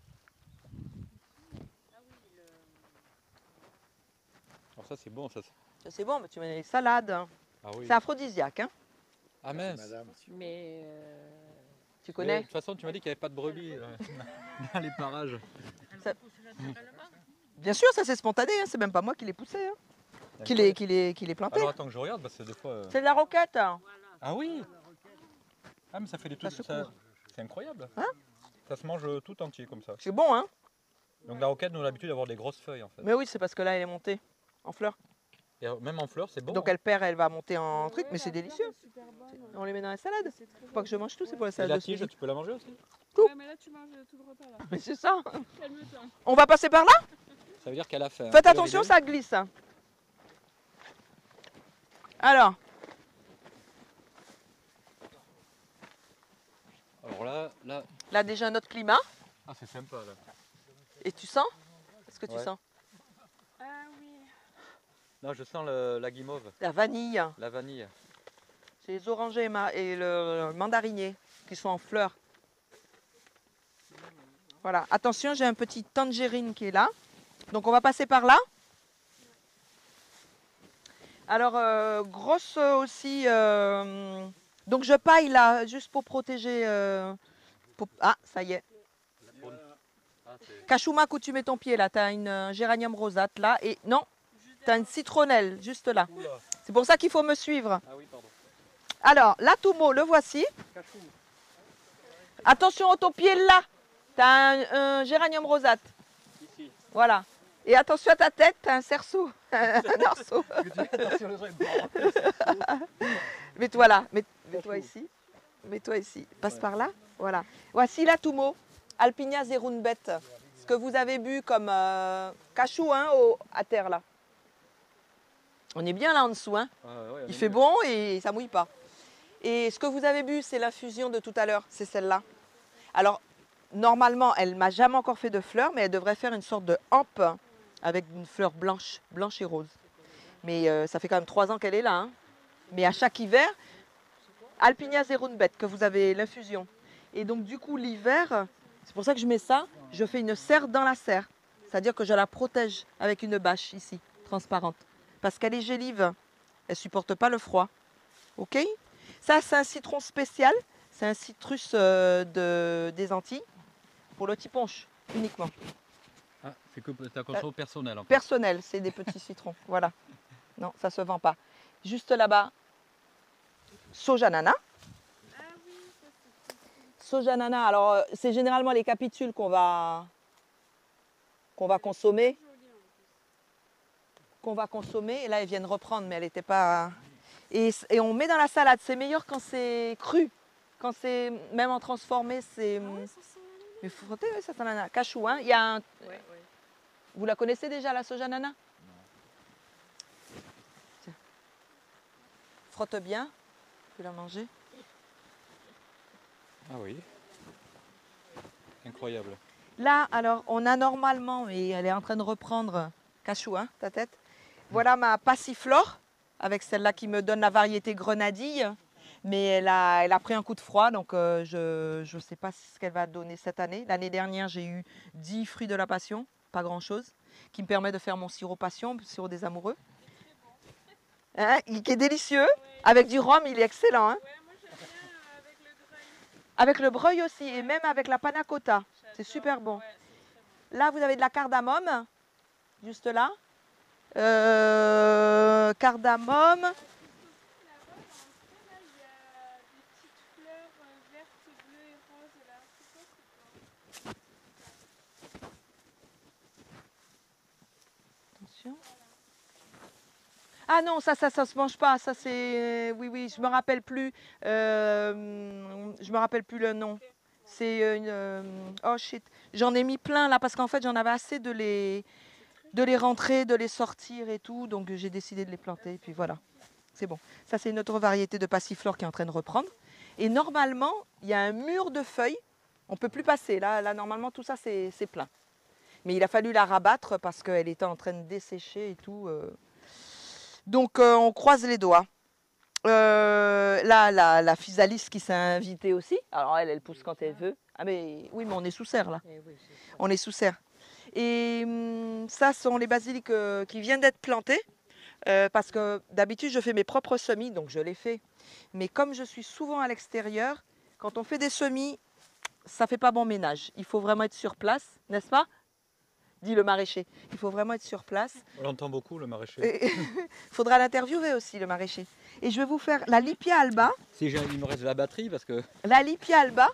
Alors ça c'est bon. Ça. Ça, c'est bon, mais tu mets des salades. Hein. Ah oui. C'est aphrodisiaque, hein. Ah mince. Madame. Mais Tu Mais, connais? de toute façon tu m'as dit qu'il n'y avait pas de brebis dans les parages. elle Ça- va pousser naturellement. Bien sûr, ça c'est spontané. Hein. C'est même pas moi qui l'ai poussé. Hein. Qui l'ai planté. Alors attends que je regarde parce que des fois... C'est de la roquette. Hein. Ah oui. Ah mais ça fait des Ça trucs... se court. C'est incroyable. Hein? Ça se mange tout entier comme ça. C'est bon, hein. Donc la roquette, nous on a l'habitude d'avoir des grosses feuilles en fait. Mais oui, c'est parce que là, elle est montée en fleurs. Et même en fleurs, c'est bon. Donc hein. elle perd, elle va monter en truc, Ouais, mais c'est la fleur délicieux. est super bonne. On les met dans la salade. C'est très Faut pas bon. que je mange tout, c'est pour la Et salade la de ce tige, midi. tu peux la manger aussi? Ouais, mais là, tu manges tout le repas là. Mais c'est ça. Calme-toi. On va passer par là. Ça veut dire qu'elle a faim. Faites attention, ça glisse. Hein. Alors, Alors là... là déjà notre climat. Ah c'est sympa là. Et tu sens? Qu'est-ce que tu Ouais. sens? Ah oui. Non, je sens la guimauve, La vanille. la vanille. C'est les orangers et le mandarinier qui sont en fleurs. Voilà. Attention, j'ai un petit tangerine qui est là. Donc on va passer par là. Alors, grosse aussi. Donc je paille là, juste pour protéger. Ah, ça y est. Ah, c'est... Cachouma, où tu mets ton pied là, tu as une géranium rosate là. Et non, tu as une citronnelle juste là. Oula. C'est pour ça qu'il faut me suivre. Ah oui, pardon. Alors, l'atumo, le voici. Attention à ton pied là. Tu as un géranium rosate. Ici. Voilà. Et attention à ta tête, tu as un cerceau. Un arceau. Mets-toi là. Mets-toi ici. Mets-toi ici. Passe par là. Voilà. Voici l'atumo. Alpinia zerunbet. Ce que vous avez bu comme cachou hein, à terre là. On est bien là en dessous, hein. Il fait bon et ça mouille pas. Et ce que vous avez bu, c'est l'infusion de tout à l'heure, c'est celle-là. Alors, normalement, elle m'a jamais encore fait de fleurs, mais elle devrait faire une sorte de hampe avec une fleur blanche et rose. Mais ça fait quand même 3 ans qu'elle est là, hein. Mais à chaque hiver, Alpinia Zerunbet, que vous avez l'infusion. Et donc du coup, l'hiver, c'est pour ça que je mets ça, je fais une serre dans la serre. C'est-à-dire que je la protège avec une bâche ici, transparente. Parce qu'elle est gélive, elle ne supporte pas le froid. Ok? Ça, c'est un citron spécial, c'est un citrus des Antilles, pour le petit punch, uniquement. Ah, c'est que ta conso personnelle en fait. Personnel, c'est des petits citrons, voilà. Non, ça ne se vend pas. Juste là-bas, soja nana. Soja nana, alors c'est généralement les capitules qu'on va consommer. Et là, ils viennent reprendre, mais elle n'était pas... Et on met dans la salade, c'est meilleur quand c'est cru. Quand c'est même en transformé, c'est... Mais faut frotter, oui, ça sent nana. Cachou, hein, il y a un... Vous la connaissez déjà, la soja nana? Tiens. Frotte bien, tu peux la manger. Ah oui. Incroyable. Là, alors, on a normalement, et elle est en train de reprendre, Cachou, hein, ta tête. Voilà ma passiflore, avec celle-là qui me donne la variété grenadille. Mais elle a pris un coup de froid, donc je ne sais pas ce qu'elle va donner cette année. L'année dernière, j'ai eu 10 fruits de la passion, pas grand-chose, qui me permet de faire mon sirop passion, le sirop des amoureux. Hein, qui est délicieux. Avec du rhum, il est excellent. Hein. Avec le breuil aussi, et même avec la panna cotta. C'est super bon. Là, vous avez de la cardamome, juste là. Cardamome. Attention. Ah non, ça se mange pas. Ça c'est, oui, je me rappelle plus. Je me rappelle plus le nom. C'est une. Oh shit. J'en ai mis plein là parce qu'en fait j'en avais assez de les rentrer, de les sortir et tout. Donc j'ai décidé de les planter. Et puis voilà, c'est bon. Ça c'est une autre variété de passiflore qui est en train de reprendre. Et normalement, il y a un mur de feuilles. On ne peut plus passer. Là normalement tout ça c'est plein. Mais il a fallu la rabattre parce qu'elle était en train de dessécher et tout. Donc on croise les doigts. Là, la physalis qui s'est invitée aussi. Alors elle pousse quand elle veut. Ah mais oui, mais on est sous serre là. On est sous serre. Et ça sont les basiliques qui viennent d'être plantés. Parce que d'habitude je fais mes propres semis, donc je les fais. Mais comme je suis souvent à l'extérieur, quand on fait des semis, ça ne fait pas bon ménage. Il faut vraiment être sur place, n'est-ce pas? Dit le maraîcher. Il faut vraiment être sur place. On l'entend beaucoup, le maraîcher. Il faudra l'interviewer aussi, le maraîcher. Et je vais vous faire la Lipia alba. Si il me reste de la batterie, parce que... La Lipia alba,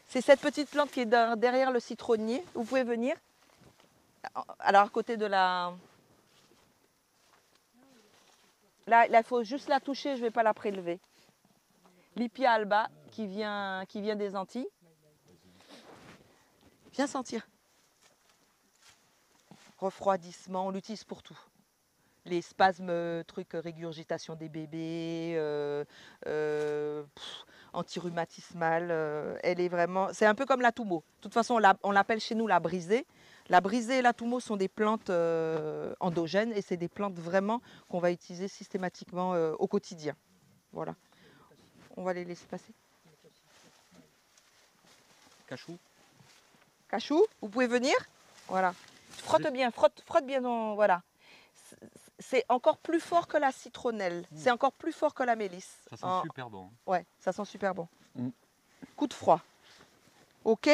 c'est cette petite plante qui est derrière le citronnier. Vous pouvez venir. Alors, à côté de la... Là, il faut juste la toucher, je ne vais pas la prélever. Lipia alba, qui vient des Antilles. Viens sentir. Refroidissement, on l'utilise pour tout. Les spasmes, régurgitation des bébés, antirhumatismal, elle est vraiment... C'est un peu comme la toumo. De toute façon, on l'appelle chez nous la brisée. La brisée et la toumo sont des plantes endogènes et c'est des plantes vraiment qu'on va utiliser systématiquement au quotidien. Voilà. On va les laisser passer. Cachou. Cachou, vous pouvez venir. Voilà. Frotte bien, frotte bien. Voilà. C'est encore plus fort que la citronnelle. C'est encore plus fort que la mélisse. Ça sent super bon. Ouais, ça sent super bon. Coup de froid. Ok.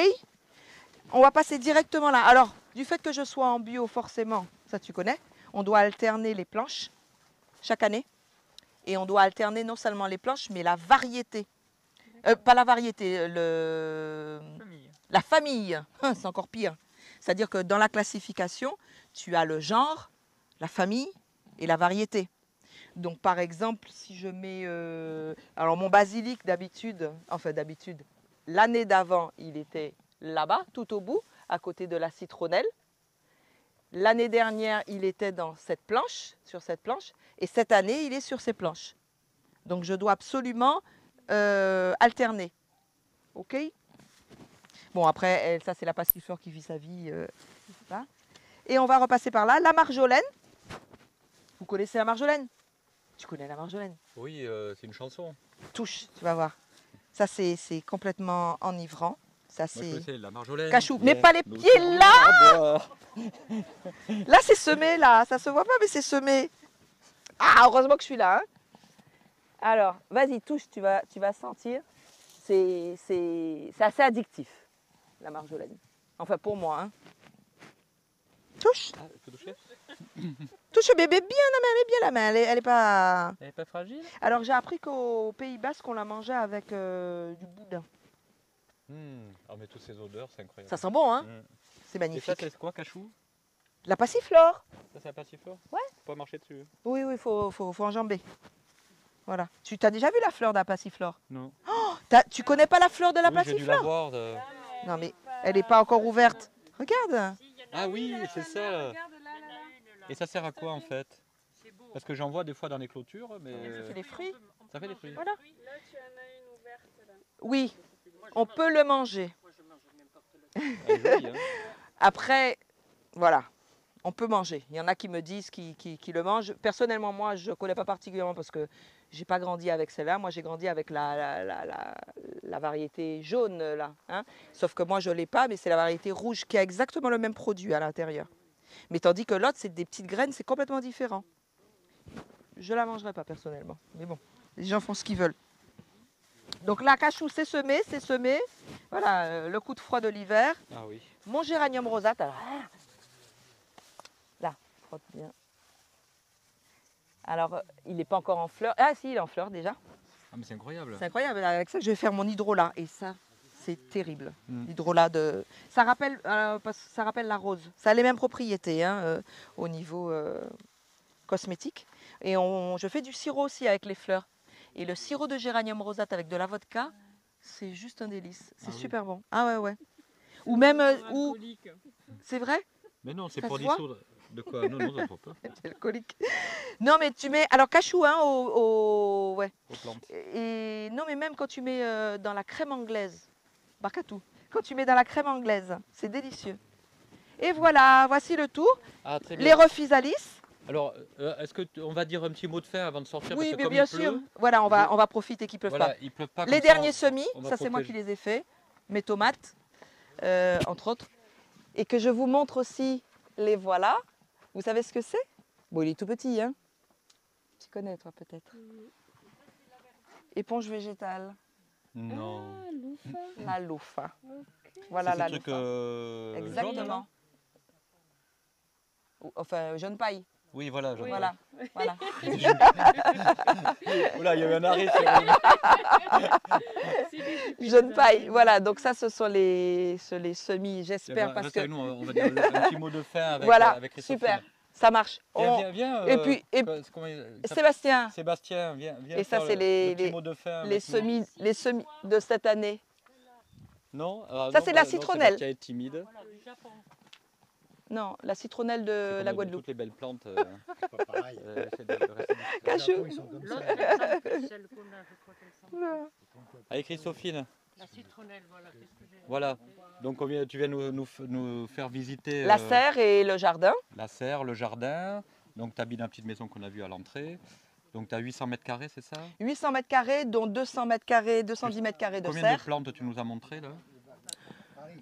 On va passer directement là. Alors, du fait que je sois en bio, forcément, ça tu connais, on doit alterner les planches chaque année. Et on doit alterner non seulement les planches, mais la variété. Pas la variété, la famille. C'est encore pire. C'est-à-dire que dans la classification, tu as le genre, la famille et la variété. Donc par exemple, si je mets... alors mon basilic d'habitude, l'année d'avant, il était là-bas, tout au bout, à côté de la citronnelle. L'année dernière, il était dans cette planche, sur cette planche, et cette année, il est sur ces planches. Donc, je dois absolument alterner. OK? Bon, après, ça, c'est la passiflore qui vit sa vie. Je sais pas. Et on va repasser par là. La marjolaine. Vous connaissez la marjolaine? Tu connais la marjolaine? Oui, c'est une chanson. Touche, tu vas voir. Ça, c'est complètement enivrant. Ça, Moi, je c'est connaissais la marjolaine. cachou. Mais pas les pieds là! Là, c'est semé, là. Ça se voit pas, mais c'est semé. Ah, heureusement que je suis là. Hein. Alors, vas-y, touche, tu vas sentir. C'est assez addictif, la marjolaine. Enfin, pour moi. Hein. Touche. Ah, il faut toucher? Touche bébé bien la main, mais bien la main. Elle est pas... Elle n'est pas fragile? Alors, j'ai appris qu'au Pays Basque, on la mangeait avec du boudin. Ah, mais toutes ces odeurs, c'est incroyable. Ça sent bon, hein? C'est Et ça, magnifique. c'est quoi, cachou? La passiflore. Ça, c'est la passiflore? Ouais. Faut pas marcher dessus. Oui, il faut enjamber. Voilà. Tu t'as déjà vu la fleur de la passiflore? Non. Tu connais pas la fleur de la Oui, j'ai dû la passiflore? voir. Non, mais elle n'est pas encore ouverte. Regarde. Ah oui, c'est ça. Et ça sert à quoi en fait? Parce que j'en vois des fois dans les clôtures, mais... Ça fait des fruits. Ça fait des fruits. Voilà. Là, tu en as une ouverte là. Oui, on peut le manger. Elle est jolie, hein. Après, voilà, on peut manger. Il y en a qui me disent qu'ils le mangent. Personnellement, moi, je ne connais pas particulièrement parce que je n'ai pas grandi avec celle-là. Moi, j'ai grandi avec la variété jaune, là. Hein. Sauf que moi, je ne l'ai pas, mais c'est la variété rouge qui a exactement le même produit à l'intérieur. Mais tandis que l'autre, c'est des petites graines, c'est complètement différent. Je ne la mangerai pas personnellement. Mais bon, les gens font ce qu'ils veulent. Donc là, cachou, c'est semé, c'est semé. Voilà, le coup de froid de l'hiver. Ah oui. Mon géranium rosate, alors là, frotte bien. Alors, il n'est pas encore en fleur. Ah si, il est en fleur déjà. Ah mais c'est incroyable. C'est incroyable. Avec ça, je vais faire mon hydrolat. Et ça, c'est terrible. L'hydrolat de... Ça rappelle la rose. Ça a les mêmes propriétés hein, au niveau cosmétique. Et je fais du sirop aussi avec les fleurs. Et le sirop de géranium rosate avec de la vodka, c'est juste un délice. C'est super bon. Ah ouais, ouais. Ou même... C'est vrai? Mais non, c'est Ça pour se voit dissoudre. De quoi? Non, non, ça ne faut pas. C'est alcoolique. Non, mais tu mets... Alors, cachou, hein, ouais. Aux plantes. Et non, mais même quand tu mets dans la crème anglaise, barcatou, quand tu mets dans la crème anglaise, c'est délicieux. Et voilà, voici le tour. Ah, très bien. Les rephysalis. Alors, est-ce qu'on va dire un petit mot de fin avant de sortir? Oui, parce que mais comme bien il sûr. pleut, Voilà, on va profiter qu'il ne pleuve voilà, pas. il pleut pas. Les comme ça, derniers semis, on va ça c'est moi protéger. qui les ai faits. Mes tomates, entre autres. Et que je vous montre aussi, les voilà. Vous savez ce que c'est? Bon, il est tout petit, hein? Tu connais, toi, peut-être. Éponge végétale. Non. Ah, loufa. La loufa. Ok. Voilà C'est la ce truc loufa. jaune, là? Exactement. Enfin, jaune paille. Oui, voilà. Jaune. Voilà. Voilà. Oula, il y a eu un arrêt. Jaune paille. Voilà, donc ça, ce sont les semis, j'espère. Parce que... Nous, on va dire un petit mot de fin avec, Voilà, avec Christophine. super. Ça marche. Viens, viens. Et puis, Sébastien, Sébastien, viens. Et ça, faire c'est le petit mot de fin les avec nous. semis de cette année. Non, Ça, c'est la non, citronnelle. Sébastien est timide. Non, la citronnelle de Comme la Guadeloupe. Toutes les belles plantes. C'est pas pareil. C'est de rester discret. Cachou. Ils sont comme ça. Celle qu'on a, je crois qu'elle sent. Allez, Christophine. La citronnelle, voilà. Qu'est-ce que j'ai? Voilà. Donc, tu viens nous faire visiter La serre et le jardin. la serre, le jardin. Donc, tu habites dans la petite maison qu'on a vue à l'entrée. Donc, tu as 800 mètres carrés, c'est ça? 800 mètres carrés, dont 200 mètres carrés, 210 mètres carrés de Combien serre. de plantes tu nous as montré là?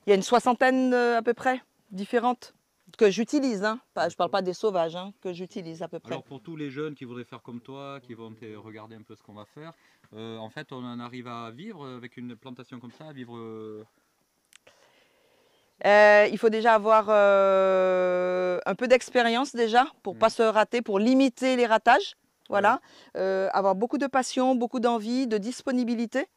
Il y a une soixantaine à peu près, différentes, que j'utilise. Hein. Je ne parle pas des sauvages, hein, que j'utilise à peu près. Alors, pour tous les jeunes qui voudraient faire comme toi, qui vont regarder un peu ce qu'on va faire, en fait, on en arrive à vivre avec une plantation comme ça, à vivre... Il faut déjà avoir un peu d'expérience déjà pour ne pas se rater, pour limiter les ratages. Voilà. Avoir beaucoup de passion, beaucoup d'envie, de disponibilité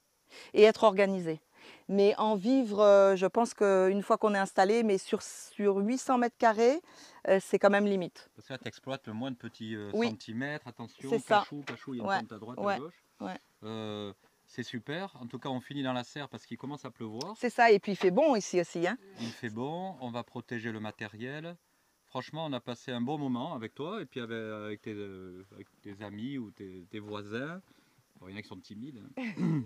et être organisé. Mais en vivre, je pense qu'une fois qu'on est installé, mais sur 800 mètres carrés, c'est quand même limite. Parce que là, tu exploites le moins de petits Oui. centimètres. Attention, C'est ça. cachou, il y a une Ouais. plante à droite, Ouais. à gauche. Ouais. C'est super. En tout cas, on finit dans la serre parce qu'il commence à pleuvoir. C'est ça, et puis il fait bon ici aussi. Hein. Il fait bon, on va protéger le matériel. franchement, on a passé un bon moment avec toi et puis avec tes amis ou tes voisins. Bon, il y en a qui sont timides. Hein.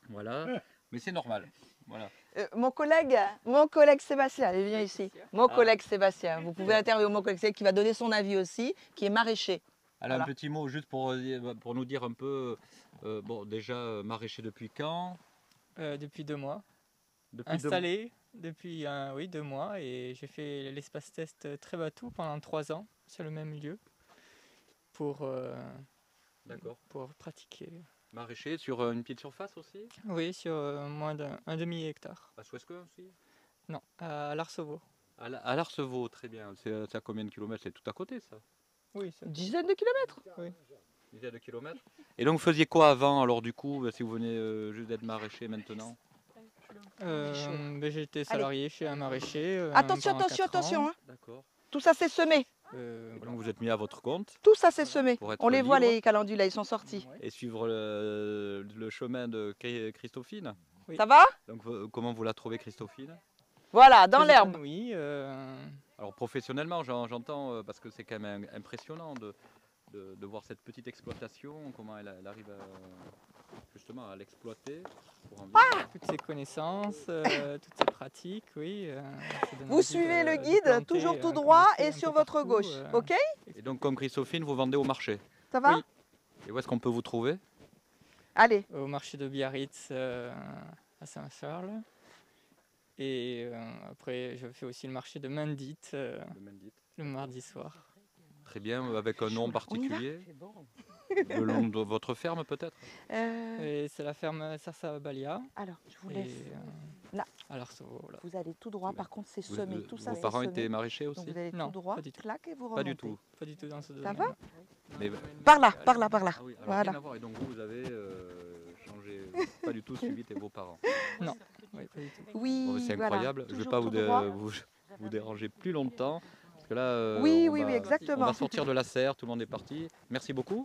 Voilà, mais c'est normal. Voilà. Mon collègue Sébastien, allez, viens ici. Mon collègue Sébastien, vous pouvez interviewer mon collègue Sébastien qui va donner son avis aussi, qui est maraîcher. Alors, Voilà. un petit mot juste pour nous dire un peu, bon, déjà, maraîcher depuis quand? Depuis 2 mois. Depuis Installé depuis 2 mois et j'ai fait l'espace test Trébatou pendant 3 ans sur le même lieu pour pratiquer. Maraîcher sur une petite surface aussi? Oui, sur moins d'un demi-hectare. À Souescun aussi? Non, à Larseveau. À Larseveau, très bien. C'est à combien de kilomètres? C'est tout à côté ça? Oui, c'est Une dizaine de kilomètres. Oui. Une dizaine de kilomètres. Et donc vous faisiez quoi avant alors du coup, si vous venez juste d'être maraîcher maintenant? J'étais salarié chez un maraîcher. Attention, pendant 4 ans. attention. Hein. D'accord. Tout ça c'est semé. Donc vous êtes mis à votre compte Tout ça c'est semé. pour être On les voit libre les calendules, ils sont sortis. et suivre le chemin de Christophine. Oui. Ça va? Donc comment vous la trouvez Christophine? Voilà, dans l'herbe. Oui. Alors professionnellement j'entends parce que c'est quand même impressionnant de voir cette petite exploitation, comment elle arrive justement à l'exploiter pour en vivre. Toutes ces connaissances, toutes ces pratiques, oui. ça donne Vous envie suivez de le guide planter toujours tout un droit commercial et un sur peu votre partout, gauche. Ok? Et donc comme Christophine vous vendez au marché. Ça va? Oui. Et où est-ce qu'on peut vous trouver? Allez. Au marché de Biarritz à Saint-Charles. Et après, je fais aussi le marché de Mendit le mardi soir. Très bien, avec un nom On y va? particulier. Le nom de votre ferme peut-être? Et c'est la ferme Sarsabalia. Alors, je vous Et, laisse. Là. à Larseveau, voilà. Vous allez tout droit. Par contre, c'est semé. Tout ça, Vos c'est parents semé. étaient maraîchers Donc aussi? vous allez Non, tout droit, pas du tout. clac, et vous Pas remontez. du tout. Pas du tout dans ce domaine. Ça va? Mais, Par là, par là, par là. ah oui, alors Voilà. rien à voir. Et donc vous avez changé, pas du tout suivi vos parents. Non, oui, pas du tout. Oui, Bon, mais c'est voilà. incroyable. Je ne vais Toujours pas tout droit. vous déranger plus longtemps. Parce que là, Oui, on oui, va- oui, exactement. On va sortir de la serre, tout le monde est parti. Merci beaucoup.